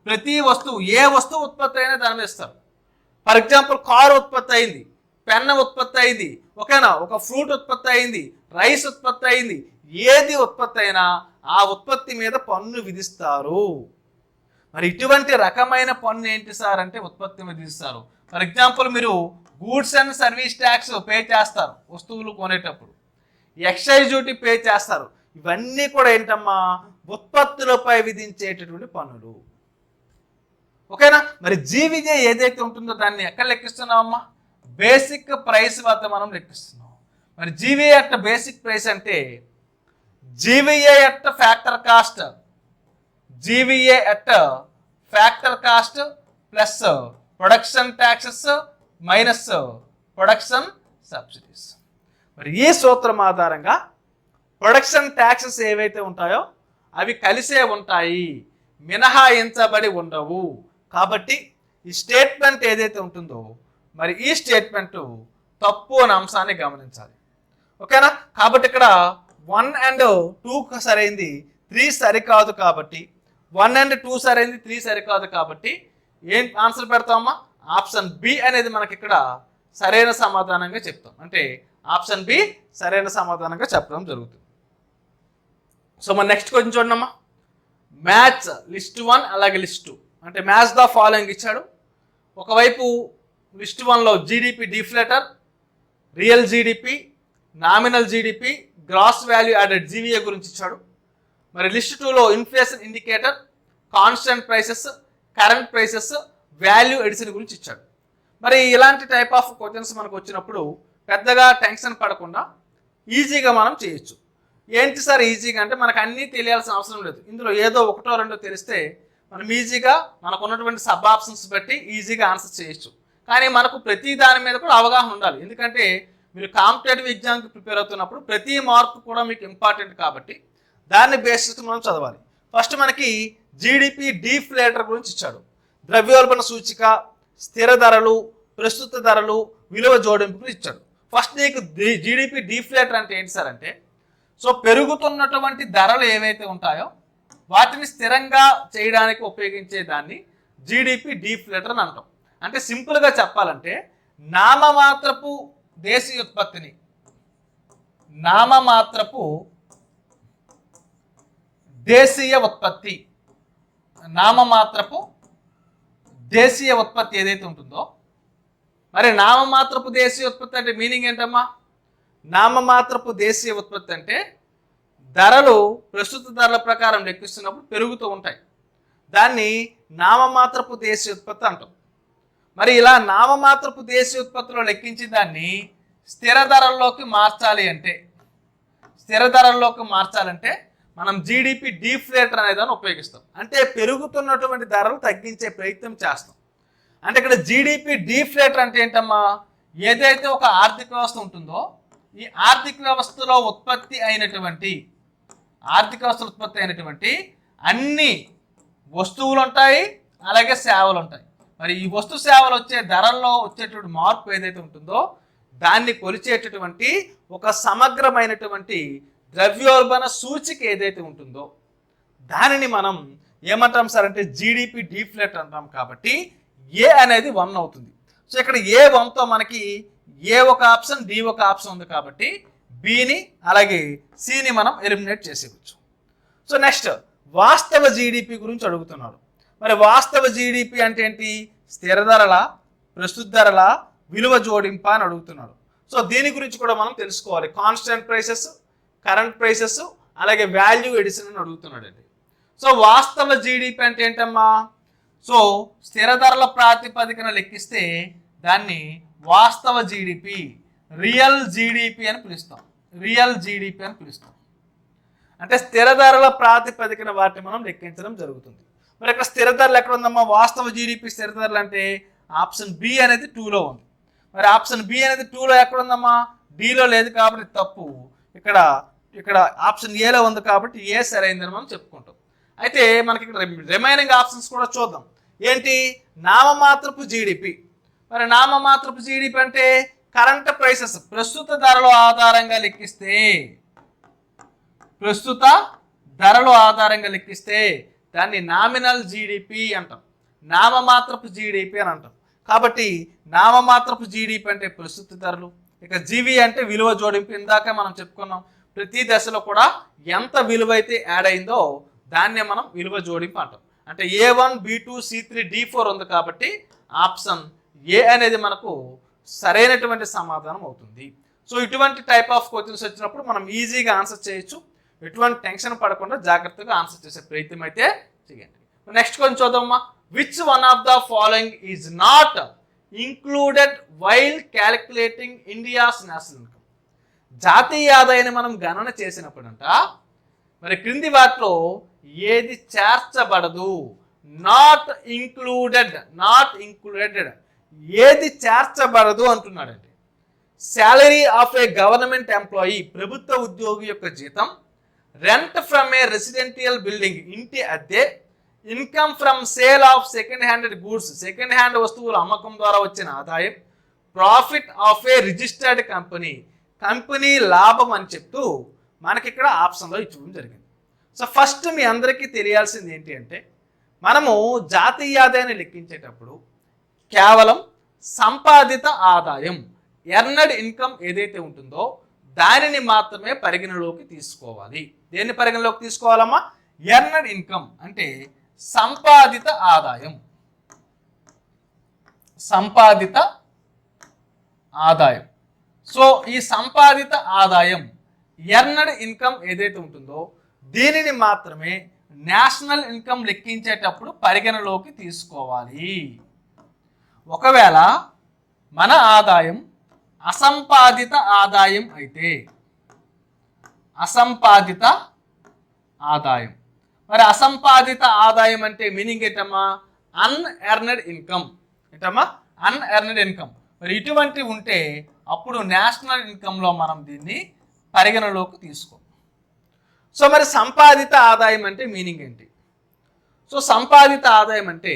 ప్రతి వస్తువు, ఏ వస్తువు ఉత్పత్తి అయినా దాని మీద ఇస్తారు. ఫర్ ఎగ్జాంపుల్ కారు ఉత్పత్తి అయింది, పెన్ ఉత్పత్తి అయింది, ఓకేనా, ఒక ఫ్రూట్ ఉత్పత్తి అయింది, రైస్ ఉత్పత్తి అయింది, ఏది ఉత్పత్తి అయినా ఆ ఉత్పత్తి మీద పన్ను విధిస్తారు. మరి ఇటువంటి రకమైన పన్ను ఏంటి సార్ అంటే ఉత్పత్తి మీద విధిస్తారు. ఫర్ ఎగ్జాంపుల్ మీరు goods and service tax pay చేస్తారు వస్తువులు కొనేటప్పుడు, ఎక్సైజ్ డ్యూటీ పే చేస్తారు. ఇవన్నీ కూడా ఏంటమ్మా? ఉత్పత్తులపై విధించేటటువంటి పన్నులు. ఓకేనా? మరి జీవిజే ఏదైతే ఉంటుందో దాన్ని ఎక్కడ లెక్కిస్తున్నామమ్మా? బేసిక్ ప్రైస్ వద్ద మనం లెక్కిస్తున్నాం. మరి జీవీఏ అట్ బేసిక్ ప్రైస్ అంటే GVA at factor cost, GVA at factor cost plus production taxes minus production subsidies. మరి ఈ సూత్రం ఆధారంగా ప్రొడక్షన్ ట్యాక్సెస్ ఏవైతే ఉంటాయో అవి కలిసే ఉంటాయి, మినహాయించబడి ఉండవు. కాబట్టి ఈ స్టేట్మెంట్ ఏదైతే ఉంటుందో మరి ఈ స్టేట్మెంట్ తప్పు అనే అంశాన్ని గమనించాలి. ఓకేనా? కాబట్టి ఇక్కడ 1 and 2 సరైంది, 3 సరికాదు. కాబట్టి 1 and 2 సరైంది, 3 సరికాదు. కాబట్టి ఏం ఆన్సర్ పెడతామమ్మా? ఆప్షన్ బి అనేది మనకి ఇక్కడ సరైన సమాధానంగా చెప్తాం. అంటే ఆప్షన్ బి సరైన సమాధానంగా చెప్పడం జరుగుతుంది. సో మన నెక్స్ట్ క్వశ్చన్ చూడమ్మా. మ్యాచ్ లిస్ట్ 1 అలాగే లిస్ట్ 2. అంటే మ్యాచ్ ద ఫాలోయింగ్ ఇచ్చాడు. ఒకవైపు లిస్ట్ 1లో GDP deflator, real GDP, nominal GDP, gross value added GVA గురించి ఇచ్చాడు. మరి లిస్ట్ 2లో inflation indicator, constant prices, current prices, value addition గురించి ఇచ్చాడు. మరి ఇలాంటి టైప్ ఆఫ్ క్వశ్చన్స్ మనకు వచ్చినప్పుడు పెద్దగా టెన్షన్ పడకుండా ఈజీగా మనం చేయొచ్చు. ఏంటి సార్ ఈజీగా అంటే మనకు అన్నీ తెలియాల్సిన అవసరం లేదు. ఇందులో ఏదో ఒకటో రెండో తెలిస్తే మనం ఈజీగా మనకు ఉన్నటువంటి సబ్ ఆప్షన్స్ బట్టి ఈజీగా ఆన్సర్ చేయొచ్చు. కానీ మనకు ప్రతి దాని మీద కూడా అవగాహన ఉండాలి. ఎందుకంటే మీరు కాంపిటేటివ్ ఎగ్జామ్కి ప్రిపేర్ అవుతున్నప్పుడు ప్రతి మార్క్ కూడా మీకు ఇంపార్టెంట్. కాబట్టి దాన్ని బేస్ చేసుకుని మనం చదవాలి. ఫస్ట్ మనకి జీడిపి డిఫ్లేటర్ గురించి ఇచ్చాడు. ద్రవ్యోల్బణ సూచిక, స్థిర ధరలు, ప్రస్తుత ధరలు, విలువ జోడింపులు ఇచ్చాడు. ఫస్ట్ నీకు జీడిపి డిఫ్లేటర్ అంటే ఏంటి సార్ అంటే సో పెరుగుతున్నటువంటి ధరలు ఏవైతే ఉంటాయో వాటిని స్థిరంగా చేయడానికి ఉపయోగించే దాన్ని జీడిపి డిఫ్లేటర్ అని అంటాం. అంటే సింపుల్గా చెప్పాలంటే నామమాత్రపు దేశీయ ఉత్పత్తిని, నామమాత్రపు దేశీయ ఉత్పత్తి, నామమాత్రపు దేశీయ ఉత్పత్తి ఏదైతే ఉంటుందో మరి నామమాత్రపు దేశీయ ఉత్పత్తి అంటే మీనింగ్ ఏంటమ్మా? నామమాత్రపు దేశీయ ఉత్పత్తి అంటే ధరలు ప్రస్తుత ధరల ప్రకారం లెక్కిస్తున్నప్పుడు పెరుగుతూ ఉంటాయి. దాన్ని నామమాత్రపు దేశీయ ఉత్పత్తి అంటాం. మరి ఇలా నామమాత్రపు దేశీయ ఉత్పత్తిలో లెక్కించి దాన్ని స్థిర ధరల్లోకి మార్చాలంటే మనం జీడిపి డిఫ్లేటర్ అనే దాన్ని ఉపయోగిస్తాం. అంటే పెరుగుతున్నటువంటి ధరలు తగ్గించే ప్రయత్నం చేస్తాం. అంటే ఇక్కడ జీడిపి డిఫ్లేటర్ అంటే ఏంటమ్మా? ఏదైతే ఒక ఆర్థిక వ్యవస్థ ఉంటుందో ఈ ఆర్థిక వ్యవస్థలో ఉత్పత్తి అయినటువంటి అన్ని వస్తువులు ఉంటాయి, అలాగే సేవలు ఉంటాయి. మరి ఈ వస్తు సేవలు వచ్చే ధరల్లో వచ్చేటువంటి మార్పు ఏదైతే ఉంటుందో దాన్ని కొలిచేటటువంటి ఒక సమగ్రమైనటువంటి ద్రవ్యోల్బణ సూచిక ఏదైతే ఉంటుందో దానిని మనం ఏమంటాం సార్ అంటే జీడిపి డిఫ్లేట్ అంటాం. కాబట్టి ఏ అనేది 1 అవుతుంది. సో ఇక్కడ ఏ 1తో మనకి ఏ ఒక ఆప్షన్, డి ఒక ఆప్షన్ ఉంది కాబట్టి బిని అలాగే సిని మనం ఎలిమినేట్ చేసేయచ్చు. సో నెక్స్ట్ వాస్తవ జీడిపి గురించి అడుగుతున్నాడు. మరి వాస్తవ జీడిపి అంటే ఏంటి? స్థిర ధరల, ప్రస్తుత ధరల, విలువ జోడింప అని అడుగుతున్నాడు. సో దీని గురించి కూడా మనం తెలుసుకోవాలి. కాన్స్టెంట్ ప్రైసెస్, కరెంట్ ప్రైసెస్, అలాగే వాల్యూ ఎడిషన్ అని అడుగుతున్నాడు అండి. సో వాస్తవ జీడిపి అంటే ఏంటమ్మా? సో స్థిర ధరల ప్రాతిపదికన లెక్కిస్తే దాన్ని వాస్తవ జీడిపి, రియల్ జీడిపి అని పిలుస్తాం. రియల్ జీడిపి అని పిలుస్తాం. అంటే స్థిర ధరల ప్రాతిపదికన వాటిని మనం లెక్కించడం జరుగుతుంది. మరి ఇక్కడ స్థిర ధరలు ఎక్కడ ఉందమ్మా? వాస్తవ జీడిపి స్థిర ధరలు అంటే ఆప్షన్ బి అనేది 2లో ఉంది. మరి ఆప్షన్ బి అనేది 2లో ఎక్కడ ఉందమ్మా? డిలో లేదు కాబట్టి తప్పు. ఇక్కడ ఆప్షన్ ఏలో ఉంది కాబట్టి ఏ సరైందని మనం చెప్పుకుంటాం. అయితే మనకి ఇక్కడ రిమైనింగ్ ఆప్షన్స్ కూడా చూద్దాం. ఏంటి? నామమాత్రపు జీడిపి. మరి నామమాత్రపు జీడిపి అంటే కరెంట్ ప్రైసెస్, ప్రస్తుత ధరల ఆధారంగా లెక్కిస్తే, ప్రస్తుత ధరల ఆధారంగా లెక్కిస్తే దాన్ని నామినల్ జీడిపి అంటాం. నామమాత్రపు జీడిపి అని అంటాం. కాబట్టి నామమాత్రపు జీడిపి అంటే ప్రస్తుత ధరలు, ఇక జీవి అంటే విలువ జోడింపు. ఇందాక మనం చెప్పుకున్నాం ప్రతి దశలో కూడా ఎంత విలువ అయితే యాడ్ అయిందో దాన్నే మనం విలువ జోడింపు అంటాం. అంటే A1, B2, C3, D4 ఉంది కాబట్టి ఆప్షన్ ఏ అనేది మనకు సరైనటువంటి సమాధానం అవుతుంది. సో ఇటువంటి టైప్ ఆఫ్ క్వశ్చన్స్ వచ్చినప్పుడు మనం ఈజీగా ఆన్సర్ చేయొచ్చు. ఎటువంటి టెన్షన్ పడకుండా జాగ్రత్తగా ఆన్సర్ చేసే ప్రయత్నం అయితే చేయండి. నెక్స్ట్ కొంచెం చూద్దామా. Which one of the following is not included while calculating India's national income? జాతీయ ఆదాయాన్ని మనం గణన చేసినప్పుడంట మరి క్రింది వాటిలో ఏది చేర్చబడదు? నాట్ ఇంక్లూడెడ్, నాట్ ఇంక్లూడెడ్ ఏది చేర్చబడదు అంటున్నాడండి. Salary of a government employee, ప్రభుత్వ ఉద్యోగి యొక్క జీతం, rent from a residential building, ఇంటి అద్దె, income from sale of second handed goods, second hand వస్తువుల అమ్మకం ద్వారా వచ్చిన ఆదాయం, profit of a registered company, company లాభం అని చెప్తూ మనకి ఇక్కడ ఆప్షన్లో ఇచ్చడం జరిగింది. సో ఫస్ట్ మీ అందరికీ తెలియాల్సింది ఏంటి అంటే మనము జాతీయ ఆదాయాన్ని లెక్కించేటప్పుడు కేవలం సంపాదిత ఆదాయం, ఎర్నడ్ ఇన్కమ్ ఏదైతే ఉంటుందో దానిని మాత్రమే పరిగణలోకి తీసుకోవాలి. దేన్ని పరిగణలోకి తీసుకోవాలమ్మా? ఎర్నడ్ ఇన్కమ్ అంటే సంపాదిత ఆదాయం. సంపాదిత ఆదాయం. సో ఈ సంపాదిత ఆదాయం, ఎర్నడ్ ఇన్కమ్ ఏదైతే ఉంటుందో దీనిని మాత్రమే నేషనల్ ఇన్కమ్ లెక్కించేటప్పుడు పరిగణలోకి తీసుకోవాలి. ఒకవేళ మన ఆదాయం అసంపాదిత ఆదాయం అయితే, అసంపాదిత ఆదాయం, మరి అసంపాదిత ఆదాయం అంటే మీనింగ్ ఏంటమ్మా? అన్ఎర్నడ్ ఇన్కమ్. ఏంటమ్మా? అన్ఎర్నడ్ ఇన్కమ్. మరి ఇటువంటి ఉంటే అప్పుడు నేషనల్ ఇన్కంలో మనం దీన్ని పరిగణలోకి తీసుకోం. సో మరి సంపాదిత ఆదాయం అంటే మీనింగ్ ఏంటి? సో సంపాదిత ఆదాయం అంటే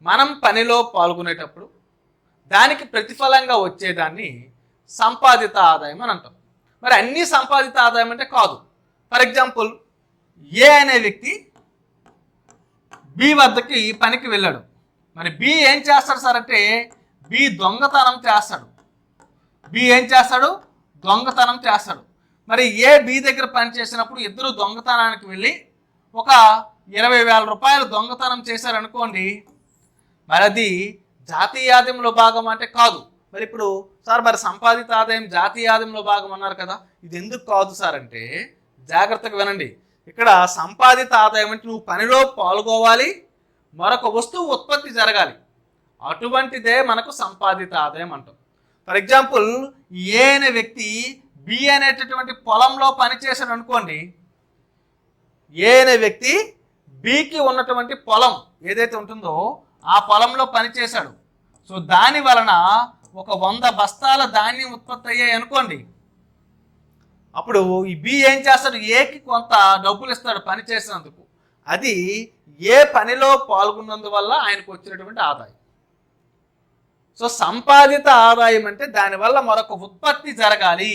మనం పనిలో పాల్గొనేటప్పుడు దానికి ప్రతిఫలంగా వచ్చేదాన్ని సంపాదిత ఆదాయం అని అంటాం. మరి అన్ని సంపాదిత ఆదాయం అంటే కాదు. ఫర్ ఎగ్జాంపుల్ ఏ అనే వ్యక్తి బి వద్దకి పనికి వెళ్ళాడు. మరి బి ఏం చేస్తాడు సార్ అంటే బి దొంగతనం చేస్తాడు. బి ఏం చేస్తాడు? దొంగతనం చేస్తాడు. మరి ఏ బి దగ్గర పని చేసినప్పుడు ఇద్దరు దొంగతనానికి వెళ్ళి ఒక 20,000 రూపాయలు దొంగతనం చేశారనుకోండి, మరి అది జాతీయ ఆదాయంలో భాగం అంటే కాదు. మరి ఇప్పుడు సార్ మరి సంపాదిత ఆదాయం జాతీయ ఆదాయంలో భాగం అన్నారు కదా, ఇది ఎందుకు కాదు సార్ అంటే జాగ్రత్తగా వినండి. ఇక్కడ సంపాదిత ఆదాయం అంటే నువ్వు పనిలో పాల్గొవాలి, మరొక వస్తువు ఉత్పత్తి జరగాలి, అటువంటిదే మనకు సంపాదిత ఆదాయం అంటాం. ఫర్ ఎగ్జాంపుల్ ఏ అనే వ్యక్తి బి అనేటటువంటి పొలంలో పనిచేశాడు అనుకోండి. ఏ అనే వ్యక్తి బికి ఉన్నటువంటి పొలం ఏదైతే ఉంటుందో ఆ పొలంలో పనిచేశాడు. సో దాని వలన ఒక 100 బస్తాల ధాన్యం ఉత్పత్తి అయ్యాయి అనుకోండి. అప్పుడు ఈ బి ఏం చేస్తాడు? ఏకి కొంత డబ్బులు ఇస్తాడు పని చేసినందుకు. అది ఏ పనిలో పాల్గొన్నందువల్ల ఆయనకు వచ్చినటువంటి ఆదాయం. సో సంపాదిత ఆదాయం అంటే దానివల్ల మరొక ఉత్పత్తి జరగాలి,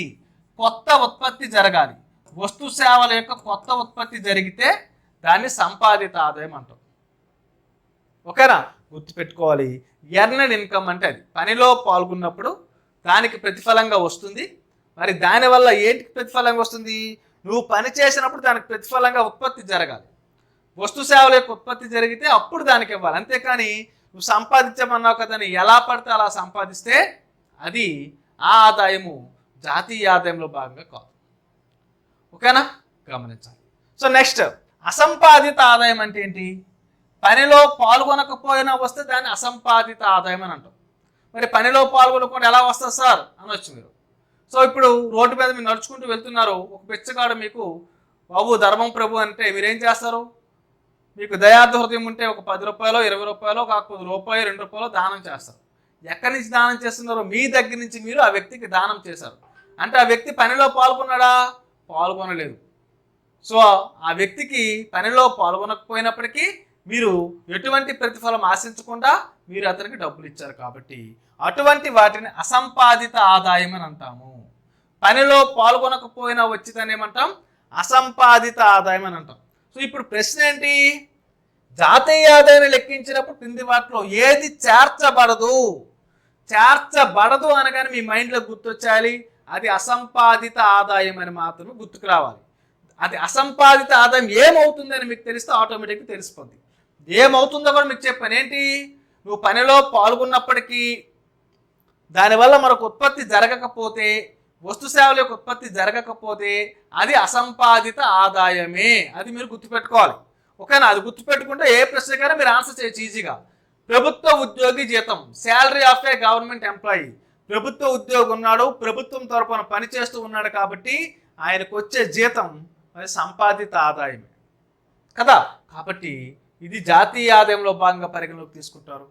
కొత్త ఉత్పత్తి జరగాలి. వస్తు సేవల యొక్క కొత్త ఉత్పత్తి జరిగితే దాన్ని సంపాదిత ఆదాయం అంటాం. ఓకేనా, గుర్తుపెట్టుకోవాలి. ఎర్నడ్ ఇన్కమ్ అంటే అది పనిలో పాల్గొన్నప్పుడు దానికి ప్రతిఫలంగా వస్తుంది. మరి దానివల్ల ఏంటికి ప్రతిఫలంగా వస్తుంది? నువ్వు పని చేసినప్పుడు దానికి ప్రతిఫలంగా ఉత్పత్తి జరగాలి. వస్తు సేవల యొక్క ఉత్పత్తి జరిగితే అప్పుడు దానికి ఇవ్వాలి. అంతేకాని నువ్వు సంపాదించమన్నావు కదా అని ఎలా పడితే అలా సంపాదిస్తే అది ఆ ఆదాయము జాతీయ ఆదాయంలో భాగంగా కాదు. ఓకేనా, గమనించాలి. సో నెక్స్ట్, అసంపాదిత ఆదాయం అంటే ఏంటి? పనిలో పాల్గొనకపోయినా వస్తే దాన్ని అసంపాదిత ఆదాయం అని అంటాం. మరి పనిలో పాల్గొనకుండా ఎలా వస్తుంది సార్ అనొచ్చు మీరు. సో ఇప్పుడు రోడ్డు మీద మీరు నడుచుకుంటూ వెళ్తున్నారు, ఒక బిచ్చగాడు మీకు బాబు ధర్మం ప్రభు అంటే మీరేం చేస్తారు? మీకు దయార్థ హృదయం ఉంటే ఒక 10 రూపాయలు 20 రూపాయలు కాకపోతే రూపాయి 2 రూపాయలు దానం చేస్తారు. ఎక్కడి నుంచి దానం చేస్తున్నారో మీ దగ్గర నుంచి మీరు ఆ వ్యక్తికి దానం చేశారు. అంటే ఆ వ్యక్తి పనిలో పాల్గొన్నాడా? పాల్గొనలేదు. సో ఆ వ్యక్తికి పనిలో పాల్గొనకపోయినప్పటికీ మీరు ఎటువంటి ప్రతిఫలం ఆశించకుండా మీరు అతనికి డబ్బులు ఇచ్చారు. కాబట్టి అటువంటి వాటిని అసంపాదిత ఆదాయం అని అంటాము. పనిలో పాల్గొనకపోయినా వచ్చిందని ఏమంటాం? అసంపాదిత ఆదాయం అని అంటాం. సో ఇప్పుడు ప్రశ్న ఏంటి? జాతీయ ఆదాయాన్ని లెక్కించినప్పుడు క్రింది వాటిలో ఏది చేర్చబడదు? చేర్చబడదు అనగానే మీ మైండ్లో గుర్తొచ్చాలి, అది అసంపాదిత ఆదాయం అని మాత్రమే గుర్తుకు రావాలి. అది అసంపాదిత ఆదాయం ఏమవుతుంది అని మీకు తెలిస్తే ఆటోమేటిక్గా తెలిసిపోద్ది. ఏమవుతుందో కూడా మీకు చెప్పాను. ఏంటి? నువ్వు పనిలో పాల్గొన్నప్పటికీ దానివల్ల మనకు ఉత్పత్తి జరగకపోతే, వస్తు సేవల యొక్క ఉత్పత్తి జరగకపోతే అది అసంపాదిత ఆదాయమే. అది మీరు గుర్తుపెట్టుకోవాలి. ఓకేనా? అది గుర్తుపెట్టుకుంటే ఏ ప్రశ్నకైనా మీరు ఆన్సర్ చేయొచ్చు ఈజీగా. ప్రభుత్వ ఉద్యోగి జీతం, salary of a government employee. ప్రభుత్వ ఉద్యోగి ఉన్నాడు, ప్రభుత్వం తరపున పనిచేస్తూ ఉన్నాడు కాబట్టి ఆయనకు వచ్చే జీతం అది సంపాదిత ఆదాయమే కదా. కాబట్టి ఇది జాతీయ ఆదాయంలో భాగంగా పరిగణలోకి తీసుకుంటారు.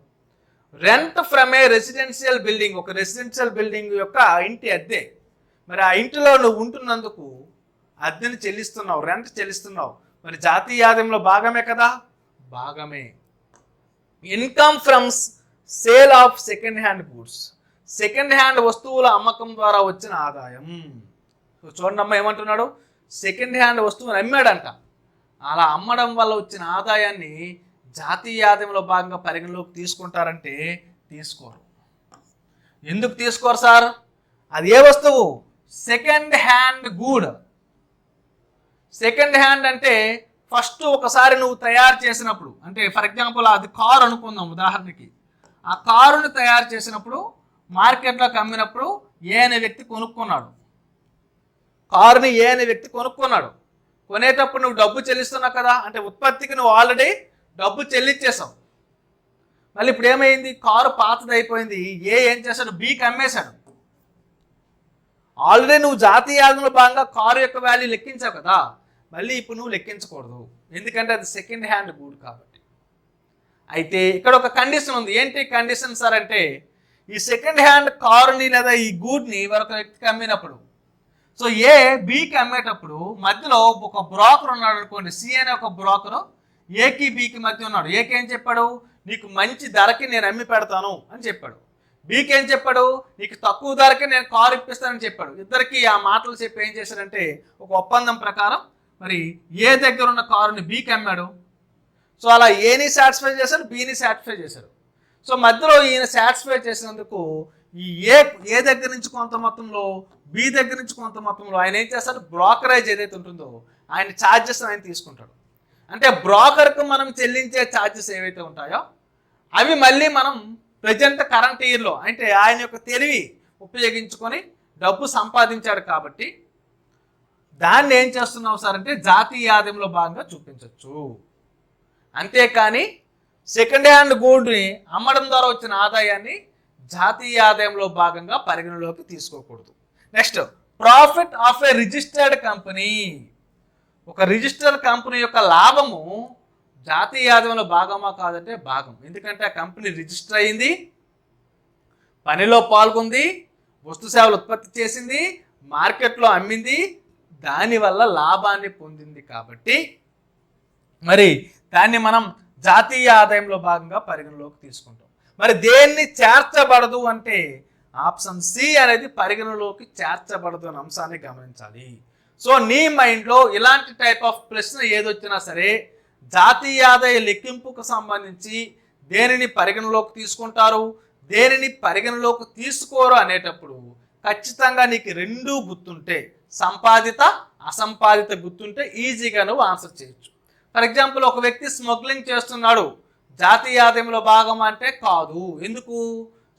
Rent from a residential building, ఒక రెసిడెన్షియల్ బిల్డింగ్ యొక్క ఇంటి అద్దె. మరి ఆ ఇంటిలో నువ్వు ఉంటున్నందుకు అద్దెని చెల్లిస్తున్నావు, రెంట్ చెల్లిస్తున్నావు. మరి జాతీయ ఆదాయంలో భాగమే కదా, భాగమే. Income from sale of second hand goods, second hand వస్తువుల అమ్మకం ద్వారా వచ్చిన ఆదాయం. చూడండి అమ్మ ఏమంటున్నాడు, సెకండ్ హ్యాండ్ వస్తువుని అమ్మాడంట. అలా అమ్మడం వల్ల వచ్చిన ఆదాయాన్ని జాతీయ ఆదాయంలో భాగంగా పరిగణలోకి తీసుకుంటారంటే తీసుకోరు. ఎందుకు తీసుకోరు సార్? అది ఏ వస్తువు? Second hand good. Second hand అంటే ఫస్ట్ ఒకసారి నువ్వు తయారు చేసినప్పుడు, అంటే ఫర్ ఎగ్జాంపుల్ అది కారు అనుకుందాం ఉదాహరణకి. ఆ కారుని తయారు చేసినప్పుడు మార్కెట్లోకి అమ్మినప్పుడు ఏ అనే వ్యక్తి కొనుక్కున్నాడు. కారుని ఏ అనే వ్యక్తి కొనుక్కున్నాడు. కొనేటప్పుడు నువ్వు డబ్బు చెల్లిస్తున్నావు కదా, అంటే ఉత్పత్తికి నువ్వు ఆల్రెడీ డబ్బు చెల్లించేసావు. మళ్ళీ ఇప్పుడు ఏమైంది? కారు పాతది అయిపోయింది. ఏం చేశాడు? బీకి అమ్మేశాడు. ఆల్రెడీ నువ్వు జాతీయ ఆదాయంలో భాగంగా కారు యొక్క వాల్యూ లెక్కించావు కదా, మళ్ళీ ఇప్పుడు నువ్వు లెక్కించకూడదు, ఎందుకంటే అది సెకండ్ హ్యాండ్ గూడ్ కాబట్టి. అయితే ఇక్కడ ఒక కండిషన్ ఉంది. ఏంటి కండిషన్ సార్ అంటే, ఈ సెకండ్ హ్యాండ్ కారుని లేదా ఈ గూడ్ని మరొక వ్యక్తికి అమ్మినప్పుడు, సో ఏ బీకి అమ్మేటప్పుడు మధ్యలో ఒక బ్రోకర్ ఉన్నాడు అనుకోండి, సి అనే ఒక బ్రోకరు ఏకి బీకి మధ్య ఉన్నాడు. ఏకి ఏం చెప్పాడు? నీకు మంచి ధరకి నేను అమ్మి పెడతాను అని చెప్పాడు. బీకి ఏం చెప్పాడు? నీకు తక్కువ ధరకి నేను కారు ఇప్పిస్తానని చెప్పాడు. ఇద్దరికి ఆ మాటలు చెప్పి ఏం చేశాడంటే ఒక ఒప్పందం ప్రకారం మరి ఏ దగ్గర ఉన్న కారుని బీకి అమ్మాడు. సో అలా ఏని సాటిస్ఫై చేశారు, బీని సాటిస్ఫై చేశారు. సో మధ్యలో ఈయన సాటిస్ఫై చేసినందుకు ఈ ఏ దగ్గర నుంచి కొంత మొత్తంలో, బి దగ్గర నుంచి కొంత మొత్తంలో ఆయన ఏం చేస్తాడు? బ్రోకరేజ్ ఏదైతే ఉంటుందో ఆయన ఛార్జెస్ ఆయన తీసుకుంటాడు. అంటే బ్రోకర్కు మనం చెల్లించే ఛార్జెస్ ఏవైతే ఉంటాయో అవి మళ్ళీ మనం ప్రజెంట్ కరెంట్ ఇయర్లో, అంటే ఆయన యొక్క తెలివి ఉపయోగించుకొని డబ్బు సంపాదించాడు కాబట్టి దాన్ని ఏం చేస్తున్నావు సార్ అంటే జాతీయ ఆదాయంలో భాగంగా చూపించవచ్చు. అంతేకాని సెకండ్ హ్యాండ్ గూడ్ని అమ్మడం ద్వారా వచ్చిన ఆదాయాన్ని జాతీయ ఆదాయంలో భాగంగా పరిగణలోకి తీసుకోకూడదు. Next, profit of a registered company. ఒక రిజిస్టర్డ్ కంపెనీ యొక్క లాభము జాతీయ ఆదాయంలో భాగమా కాదంటే భాగం. ఎందుకంటే ఆ కంపెనీ రిజిస్టర్ అయింది, పనిలో పాల్గొంది, వస్తు సేవలు ఉత్పత్తి చేసింది, మార్కెట్లో అమ్మింది, దానివల్ల లాభాన్ని పొందింది కాబట్టి మరి దాన్ని మనం జాతీయ ఆదాయంలో భాగంగా పరిగణలోకి తీసుకుంటాం. మరి దేన్ని చేర్చబడదు అంటే ఆప్షన్ సి అనేది పరిగణలోకి చేర్చబడదు అనే అంశాన్ని గమనించాలి. సో నీ మైండ్లో ఇలాంటి టైప్ ఆఫ్ ప్రశ్న ఏదొచ్చినా సరే జాతీయ ఆదాయ లెక్కింపుకు సంబంధించి దేనిని పరిగణలోకి తీసుకుంటారు, దేనిని పరిగణలోకి తీసుకోరు అనేటప్పుడు ఖచ్చితంగా నీకు రెండూ గుర్తుంటే, సంపాదిత అసంపాదిత గుర్తుంటే ఈజీగా నువ్వు ఆన్సర్ చేయొచ్చు. ఫర్ ఎగ్జాంపుల్, ఒక వ్యక్తి స్మగ్లింగ్ చేస్తున్నాడు, జాతీయ ఆదాయంలో భాగం అంటే కాదు. ఎందుకు?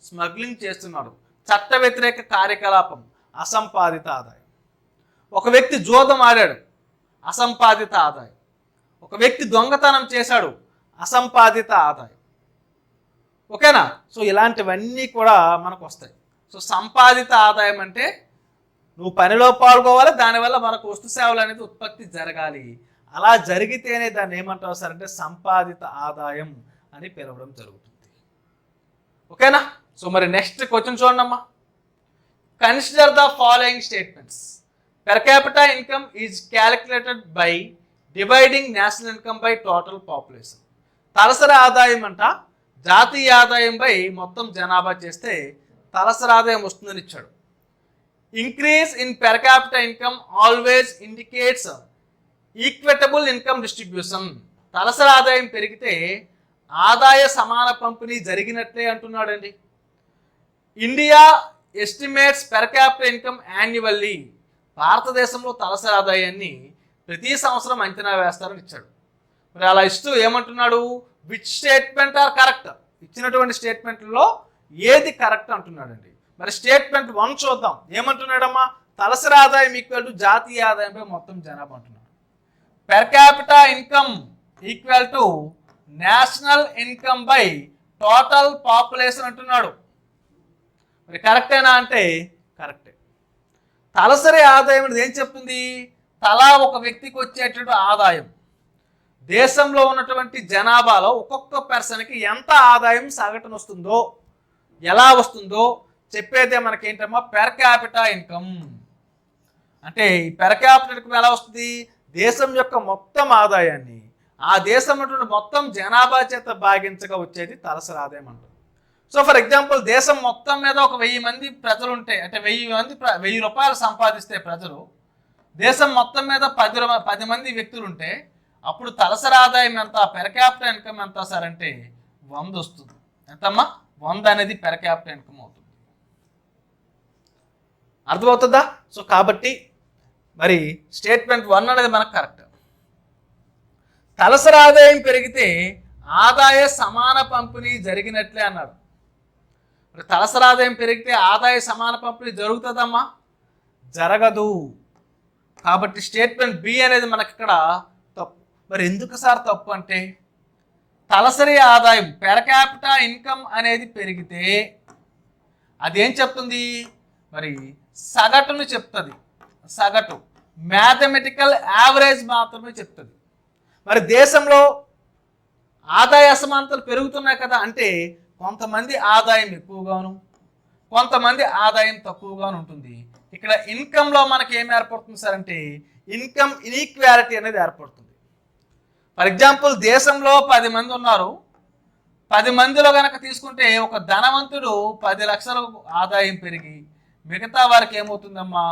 స్మగ్లింగ్ చేస్తున్నాడు, చట్ట వ్యతిరేక కార్యకలాపం, అసంపాదిత ఆదాయం. ఒక వ్యక్తి జూదం ఆడాడు, అసంపాదిత ఆదాయం. ఒక వ్యక్తి దొంగతనం చేశాడు, అసంపాదిత ఆదాయం. ఓకేనా? సో ఇలాంటివన్నీ కూడా మనకు వస్తాయి. సో సంపాదిత ఆదాయం అంటే నువ్వు పనిలో పాల్గొవాలి, దానివల్ల మనకు వస్తు సేవలు అనేది ఉత్పత్తి జరగాలి. అలా జరిగితేనే దాన్ని ఏమంటారు సార్ అంటే సంపాదిత ఆదాయం అని పిలవడం జరుగుతుంది. ఓకేనా? సో మరి నెక్స్ట్ క్వశ్చన్ చూడండి. Consider the following statements. Per capita income is calculated by dividing national income by total population. తలసరి ఆదాయం అంట జాతీయ ఆదాయంపై మొత్తం జనాభా చేస్తే తలసరి ఆదాయం వస్తుందని ఇచ్చాడు. Increase in per capita income always indicates equitable income distribution. తలసరి ఆదాయం పెరిగితే ఆదాయ సమాన పంపిణీ జరిగినట్లే అంటున్నాడండి. India estimates per capital income annually. భారతదేశంలో తలసరి ఆదాయాన్ని ప్రతి సంవత్సరం అంచనా వేస్తారని ఇచ్చాడు. మరి అలా ఇస్తూ ఏమంటున్నాడు? Which statement are correct. ఇచ్చినటువంటి స్టేట్మెంట్లో ఏది కరెక్ట్ అంటున్నాడండి. మరి స్టేట్మెంట్ 1 చూద్దాం. ఏమంటున్నాడమ్మా? తలసరి ఆదాయం ఈక్వల్ టు జాతీయ ఆదాయంపై మొత్తం జనాభా అంటున్నాడు. Per capita income equal to national income by total population అంటున్నాడు. మరి కరెక్టేనా అంటే కరెక్టే. తలసరి ఆదాయం అనేది ఏం చెప్తుంది? తలా ఒక వ్యక్తికి వచ్చేటటువంటి ఆదాయం. దేశంలో ఉన్నటువంటి జనాభాలో ఒక్కొక్క పర్సన్కి ఎంత ఆదాయం సగటున వస్తుందో, ఎలా వస్తుందో చెప్పేదే మనకేంటమ్మా పెర్ క్యాపిటా ఇన్కమ్. అంటే ఈ పెర్ క్యాపిటా ఇన్కమ్ ఎలా వస్తుంది? దేశం యొక్క మొత్తం ఆదాయాన్ని ఆ దేశం ఉన్నటువంటి మొత్తం జనాభా చేత భాగించగా వచ్చేది తలసరి ఆదాయం అంటారు. సో ఫర్ ఎగ్జాంపుల్, దేశం మొత్తం మీద ఒక 1000 మంది ప్రజలు ఉంటే, అంటే 1000 రూపాయలు సంపాదిస్తే ప్రజలు, దేశం మొత్తం మీద 10 మంది వ్యక్తులు ఉంటే అప్పుడు తలసరి ఆదాయం ఎంత, పెర్ క్యాపిటల్ ఇన్కమ్ ఎంత సార్ అంటే 100 వస్తుంది. ఎంతమ్మా? 100 అనేది పెర్ క్యాపిటల్ ఇన్కమ్ అవుతుంది. అర్థమవుతుందా? సో కాబట్టి మరి స్టేట్మెంట్ 1 అనేది మనకు కరెక్ట్. తలసరి ఆదాయం పెరిగితే ఆదాయ సమాన పంపిణీ జరిగినట్లే అన్నాడు. మరి తలసరి ఆదాయం పెరిగితే ఆదాయ సమాన పంపిణీ జరుగుతుందమ్మా? జరగదు. కాబట్టి స్టేట్మెంట్ బి అనేది మనకి ఇక్కడ తప్పు. మరి ఎందుకు సార్ తప్పు అంటే, తలసరి ఆదాయం పెర్ క్యాపిటా ఇన్కమ్ అనేది పెరిగితే అదేం చెప్తుంది? మరి సగటును చెప్తుంది. సగటు మ్యాథమెటికల్ యావరేజ్ మాత్రమే చెప్తుంది. మరి దేశంలో ఆదాయ అసమానతలు పెరుగుతున్నాయి కదా, అంటే కొంతమంది ఆదాయం ఎక్కువగాను కొంతమంది ఆదాయం తక్కువగాను ఉంటుంది. ఇక్కడ ఇన్కంలో మనకి ఏం ఏర్పడుతుంది సార్ అంటే ఇన్కమ్ ఇన్ఈక్వాలిటీ అనేది ఏర్పడుతుంది. ఫర్ ఎగ్జాంపుల్, దేశంలో 10 మంది ఉన్నారు. 10 మందిలో కనుక తీసుకుంటే ఒక ధనవంతుడు 10 లక్షల ఆదాయం పెరిగి మిగతా వారికి ఏమవుతుందమ్మా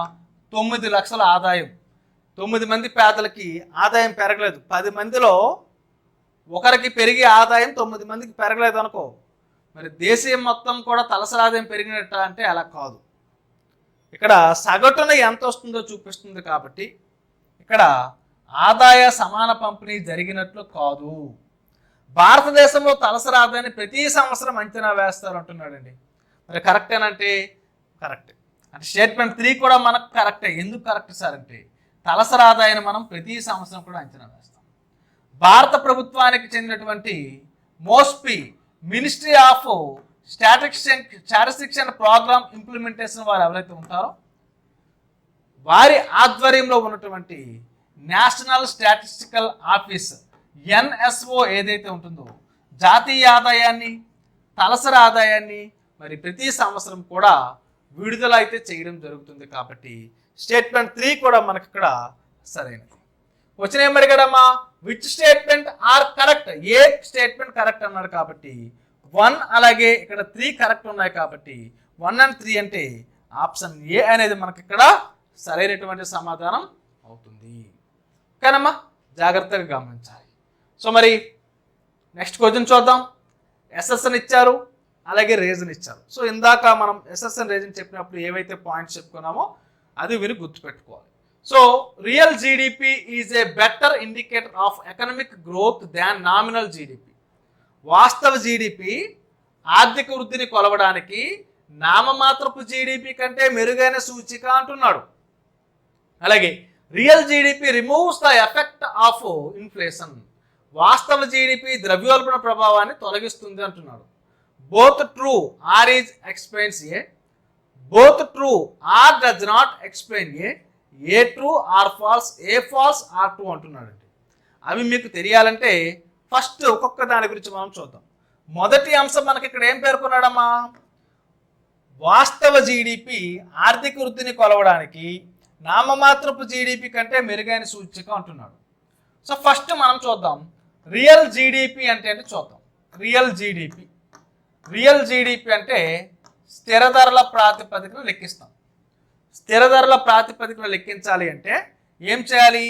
9 లక్షల ఆదాయం. 9 మంది పేదలకి ఆదాయం పెరగలేదు. 10 మందిలో ఒకరికి పెరిగి ఆదాయం 9 మందికి పెరగలేదు అనుకో, మరి దేశం మొత్తం కూడా తలసరి ఆదాయం పెరిగినట్ట అంటే అలా కాదు. ఇక్కడ సగటున ఎంత వస్తుందో చూపిస్తుంది. కాబట్టి ఇక్కడ ఆదాయ సమాన పంపిణీ జరిగినట్లు కాదు. భారతదేశంలో తలసరి ఆదాయాన్ని ప్రతి సంవత్సరం అంచనా వేస్తారు అంటున్నాడండి. మరి కరెక్టేనంటే కరెక్టే. అంటే స్టేట్మెంట్ 3 కూడా మనకు కరెక్టే. ఎందుకు కరెక్ట్ సార్ అంటే తలసరి ఆదాయాన్ని మనం ప్రతి సంవత్సరం కూడా అంచనా వేస్తాం. భారత ప్రభుత్వానికి చెందినటువంటి MoSPI ministry of statistics and programme implementation వారు ఎవరైతే ఉంటారో వారి ఆధ్వర్యంలో ఉన్నటువంటి నేషనల్ స్టాటిస్టికల్ ఆఫీస్ NSO ఏదైతే ఉంటుందో జాతీయ ఆదాయాన్ని తలసరి ఆదాయాన్ని మరి ప్రతి సంవత్సరం కూడా విడుదల అయితే చేయడం జరుగుతుంది. కాబట్టి స్టేట్మెంట్ 3 కూడా మనకి ఇక్కడ సరైనది. క్వశ్చన్ ఏం అడిగాడమ్మా? Which statement are correct. ఏ స్టేట్మెంట్ కరెక్ట్ అన్నాడు. కాబట్టి 1 అలాగే ఇక్కడ 3 కరెక్ట్ ఉన్నాయి. కాబట్టి 1 and 3 అంటే ఆప్షన్ ఏ అనేది మనకి ఇక్కడ సరైనటువంటి సమాధానం అవుతుంది. ఓకేనమ్మా, జాగ్రత్తగా గమనించాలి. సో మరి నెక్స్ట్ క్వశ్చన్ చూద్దాం. ఎస్ఎస్ఎన్ ఇచ్చారు, అలాగే రీజన్ ఇచ్చారు. సో ఇందాక మనం ఎస్ఎస్ఎన్ రీజన్ చెప్పినప్పుడు ఏవైతే పాయింట్స్ చెప్పుకున్నామో అది మీరు గుర్తుపెట్టుకోవాలి. So real GDP is a better indicator of economic growth than nominal GDP. వాస్తవ జీడిపి ఆర్థిక వృద్ధిని కొలవడానికి నామమాత్రపు జీడిపి కంటే మెరుగైన సూచిక అంటున్నాడు. అలాగే real GDP removes the effect of inflation. వాస్తవ జీడిపి ద్రవ్యోల్బణ ప్రభావాన్ని తొలగిస్తుంది అంటున్నాడు. Both true R is explains A, both true R does not explain A true R false, A false R true అంటున్నాడండి. అవి మీకు తెలియాలంటే ఫస్ట్ ఒక్కొక్క దాని గురించి మనం చూద్దాం. మొదటి అంశం మనకి ఇక్కడ ఏం పేర్కొన్నాడమ్మా? వాస్తవ జీడిపి ఆర్థిక వృద్ధిని కొలవడానికి నామమాత్రపు జీడిపి కంటే మెరుగైన సూచిక అంటున్నాడు. సో ఫస్ట్ మనం చూద్దాం రియల్ జీడిపి అంటే చూద్దాం. రియల్ జీడిపి అంటే స్థిర ధరల ప్రాతిపదికన లెక్కిస్తాం. స్థిర ధరల ప్రాతిపదికన లెక్కించాలి అంటే ఏం చేయాలి?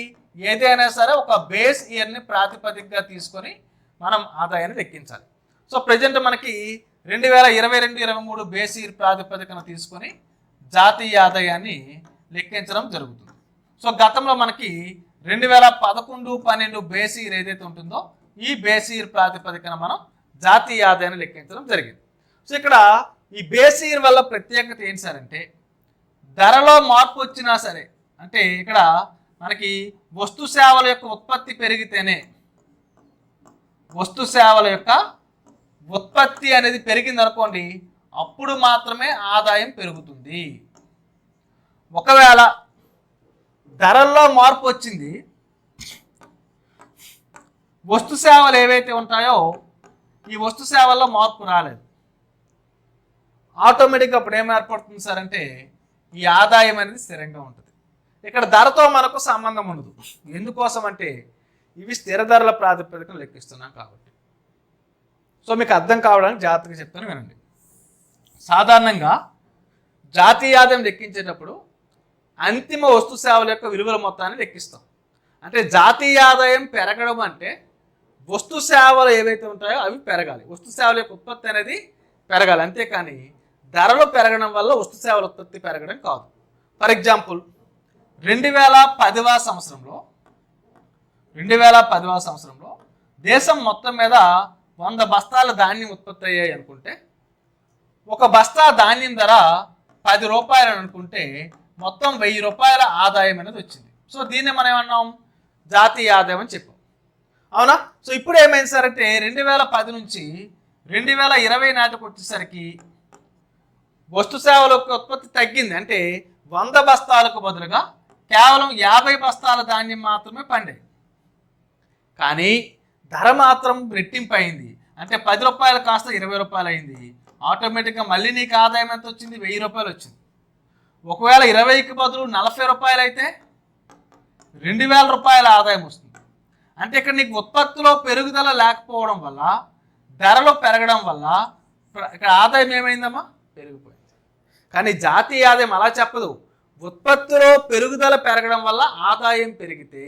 ఏదైనా సరే ఒక బేస్ ఇయర్ని ప్రాతిపదికగా తీసుకొని మనం ఆదాయాన్ని లెక్కించాలి. సో ప్రజెంట్ మనకి 2022-23 బేస్ ఇయర్ ప్రాతిపదికన తీసుకొని జాతీయ ఆదాయాన్ని లెక్కించడం జరుగుతుంది. సో గతంలో మనకి 2011-12 బేస్ ఇయర్ ఏదైతే ఉంటుందో ఈ బేస్ ఇయర్ ప్రాతిపదికన మనం జాతీయ ఆదాయాన్ని లెక్కించడం జరిగింది. సో ఇక్కడ ఈ బేస్ ఇయర్ వల్ల ప్రత్యేకత ఏంటి సార్ అంటే ధరలో మార్పు వచ్చినా సరే, అంటే ఇక్కడ మనకి వస్తు సేవల యొక్క ఉత్పత్తి పెరిగితేనే, వస్తు సేవల యొక్క ఉత్పత్తి అనేది పెరిగింది అనుకోండి, అప్పుడు మాత్రమే ఆదాయం పెరుగుతుంది. ఒకవేళ ధరల్లో మార్పు వచ్చింది, వస్తు సేవలు ఏవైతే ఉంటాయో ఈ వస్తు సేవల్లో మార్పు రాలేదు, ఆటోమేటిక్గా అప్పుడు ఏం ఏర్పడుతుంది సార్ అంటే ఈ ఆదాయం అనేది స్థిరంగా ఉంటుంది. ఇక్కడ ధరతో మనకు సంబంధం ఉండదు. ఎందుకోసం అంటే ఇవి స్థిర ధరల ప్రాతిపదికన లెక్కిస్తున్నాం కాబట్టి. సో మీకు అర్థం కావడానికి జాగ్రత్తగా చెప్తాను వినండి. సాధారణంగా జాతీయ ఆదాయం లెక్కించేటప్పుడు అంతిమ వస్తు సేవల యొక్క విలువల మొత్తాన్ని లెక్కిస్తాం. అంటే జాతీయ ఆదాయం పెరగడం అంటే వస్తు సేవలు ఏవైతే ఉంటాయో అవి పెరగాలి, వస్తు సేవల యొక్క ఉత్పత్తి అనేది పెరగాలి, అంతేకాని ధరలు పెరగడం వల్ల వస్తు సేవల ఉత్పత్తి పెరగడం కాదు. ఫర్ ఎగ్జాంపుల్ 2010వ సంవత్సరంలో దేశం మొత్తం మీద 100 బస్తాల ధాన్యం ఉత్పత్తి అయ్యాయి అనుకుంటే, ఒక బస్తా ధాన్యం ధర 10 రూపాయలు అనుకుంటే మొత్తం 1000 రూపాయల ఆదాయం అనేది వచ్చింది. సో దీన్ని మనం ఏమన్నాం? జాతీయ ఆదాయం అని చెప్పాం, అవునా? సో ఇప్పుడు ఏమైంది సార్ అంటే 2010 నుంచి 2020 నాటికి వచ్చేసరికి వస్తు సేవల యొక్క ఉత్పత్తి తగ్గింది. అంటే 100 బస్తాలకు బదులుగా కేవలం 50 బస్తాల ధాన్యం మాత్రమే పండాయి. కానీ ధర మాత్రం రెట్టింపు అయింది. అంటే 10 రూపాయలు కాస్త 20 రూపాయలు అయింది. ఆటోమేటిక్గా మళ్ళీ నీకు ఆదాయం ఎంత వచ్చింది? 1000 రూపాయలు వచ్చింది. ఒకవేళ 20కి బదులు 40 రూపాయలు అయితే 2000 రూపాయల ఆదాయం వస్తుంది. అంటే ఇక్కడ నీకు ఉత్పత్తిలో పెరుగుదల లేకపోవడం వల్ల, ధరలు పెరగడం వల్ల ఇక్కడ ఆదాయం ఏమైందమ్మా? పెరిగిపోయింది. కానీ జాతీయ ఆదాయం అలా చెప్పదు. ఉత్పత్తిలో పెరుగుదల పెరగడం వల్ల ఆదాయం పెరిగితే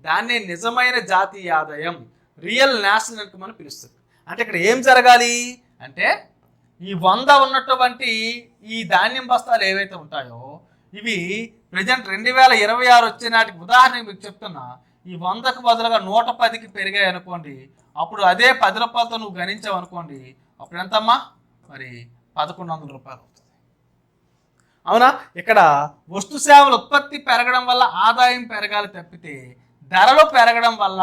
దాన్నే నిజమైన జాతీయ ఆదాయం, రియల్ నేషనల్ ఇన్కమ్ అని పిలుస్తుంది. అంటే ఇక్కడ ఏం జరగాలి అంటే ఈ 100 ఉన్నటువంటి ఈ ధాన్యం బస్తాలు ఏవైతే ఉంటాయో ఇవి ప్రజెంట్ 2026 వచ్చే నాటికి ఉదాహరణకి మీకు చెప్తున్నా, ఈ 100కు బదులుగా 110కి పెరిగాయి అనుకోండి, అప్పుడు అదే 10 రూపాయలతో నువ్వు గణించావు అనుకోండి, అప్పుడు ఎంతమ్మా? మరి 1100 రూపాయలు అవుతుంది, అవునా? ఇక్కడ వస్తు సేవల ఉత్పత్తి పెరగడం వల్ల ఆదాయం పెరగాలి తప్పితే ధరలు పెరగడం వల్ల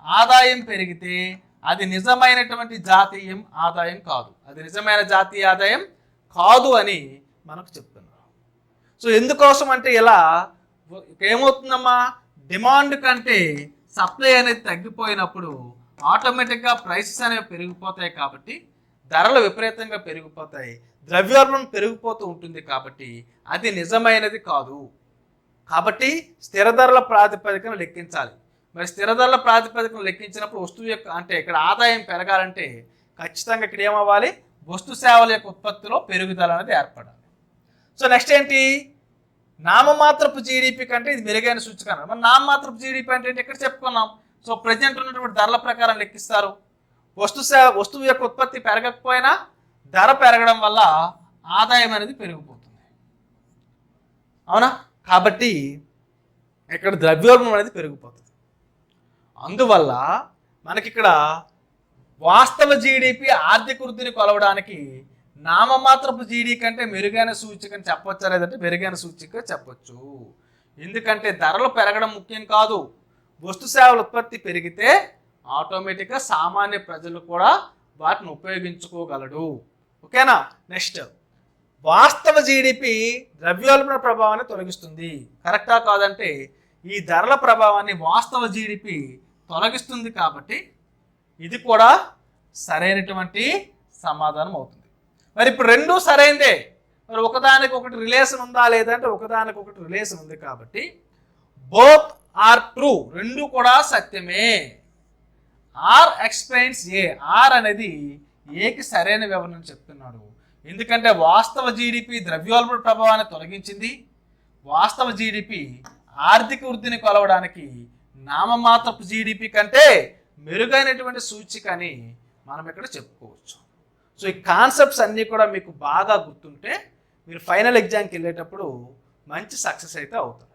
ఆదాయం పెరిగితే అది నిజమైనటువంటి జాతీయ ఆదాయం కాదు, అది నిజమైన జాతీయ ఆదాయం కాదు అని మనకు చెప్తున్నారు. సో ఎందుకోసం అంటే ఇలా ఏమవుతుందమ్మా? డిమాండ్ కంటే సప్లై అనేది తగ్గిపోయినప్పుడు ఆటోమేటిక్గా ప్రైసెస్ అనేవి పెరిగిపోతాయి, కాబట్టి ధరలు విపరీతంగా పెరిగిపోతాయి, ద్రవ్యోల్బణం పెరిగిపోతూ ఉంటుంది, కాబట్టి అది నిజమైనది కాదు. కాబట్టి స్థిర ధరల ప్రాతిపదికన లెక్కించాలి. మరి స్థిర ధరల ప్రాతిపదికన లెక్కించినప్పుడు వస్తువు యొక్క అంటే ఇక్కడ ఆదాయం పెరగాలంటే ఖచ్చితంగా ఇక్కడ ఏమవ్వాలి? వస్తు సేవల యొక్క ఉత్పత్తిలో పెరుగుదల అనేది ఏర్పడాలి. సో నెక్స్ట్ ఏంటి? నామమాత్రపు జీడిపి కంటే ఇది మెరుగైన సూచిక అన్నారు. మరి నామమాత్రపు జీడిపి అంటే ఏంటి? ఇక్కడ చెప్పుకున్నాం. సో ప్రజెంట్ ఉన్నటువంటి ధరల ప్రకారం లెక్కిస్తారు. వస్తువు యొక్క ఉత్పత్తి పెరగకపోయినా ధర పెరగడం వల్ల ఆదాయం అనేది పెరిగిపోతుంది, అవునా? కాబట్టి ఇక్కడ ద్రవ్యోల్బణం అనేది పెరిగిపోతుంది. అందువల్ల మనకి ఇక్కడ వాస్తవ జీడిపి ఆర్థిక వృద్ధిని కొలవడానికి నామమాత్రపు జీడీ కంటే మెరుగైన సూచికని చెప్పొచ్చా లేదంటే మెరుగైన సూచిక చెప్పొచ్చు. ఎందుకంటే ధరలు పెరగడం ముఖ్యం కాదు, వస్తు సేవల ఉత్పత్తి పెరిగితే ఆటోమేటిక్గా సామాన్య ప్రజలు కూడా వాటిని ఉపయోగించుకోగలడు. ఓకేనా? నెక్స్ట్, వాస్తవ జీడిపి ద్రవ్యోల్బణ ప్రభావాన్ని తొలగిస్తుంది. కరెక్టా కాదంటే ఈ ధరల ప్రభావాన్ని వాస్తవ జీడిపి తొలగిస్తుంది, కాబట్టి ఇది కూడా సరైనటువంటి సమాధానం అవుతుంది. మరి ఇప్పుడు రెండూ సరైందే. మరి ఒకదానికి ఒకటి రిలేషన్ ఉందా లేదంటే ఒకదానికి ఒకటి రిలేషన్ ఉంది, కాబట్టి బోత్ ఆర్ ట్రూ, రెండు కూడా సత్యమే. ఆర్ ఎక్స్ప్లెయిన్స్ ఏ, ఆర్ అనేది ఏకి సరైన వివరణ చెప్తున్నాడు. ఎందుకంటే వాస్తవ జీడిపి ద్రవ్యోల్బణ ప్రభావాన్ని తొలగించింది. వాస్తవ జీడిపి ఆర్థిక వృద్ధిని కొలవడానికి నామమాత్రపు జీడిపి కంటే మెరుగైనటువంటి సూచిక అని మనం ఇక్కడ చెప్పుకోవచ్చు. సో ఈ కాన్సెప్ట్స్ అన్నీ కూడా మీకు బాగా గుర్తుంటే మీరు ఫైనల్ ఎగ్జామ్కి వెళ్ళేటప్పుడు మంచి సక్సెస్ అయితే అవుతారు.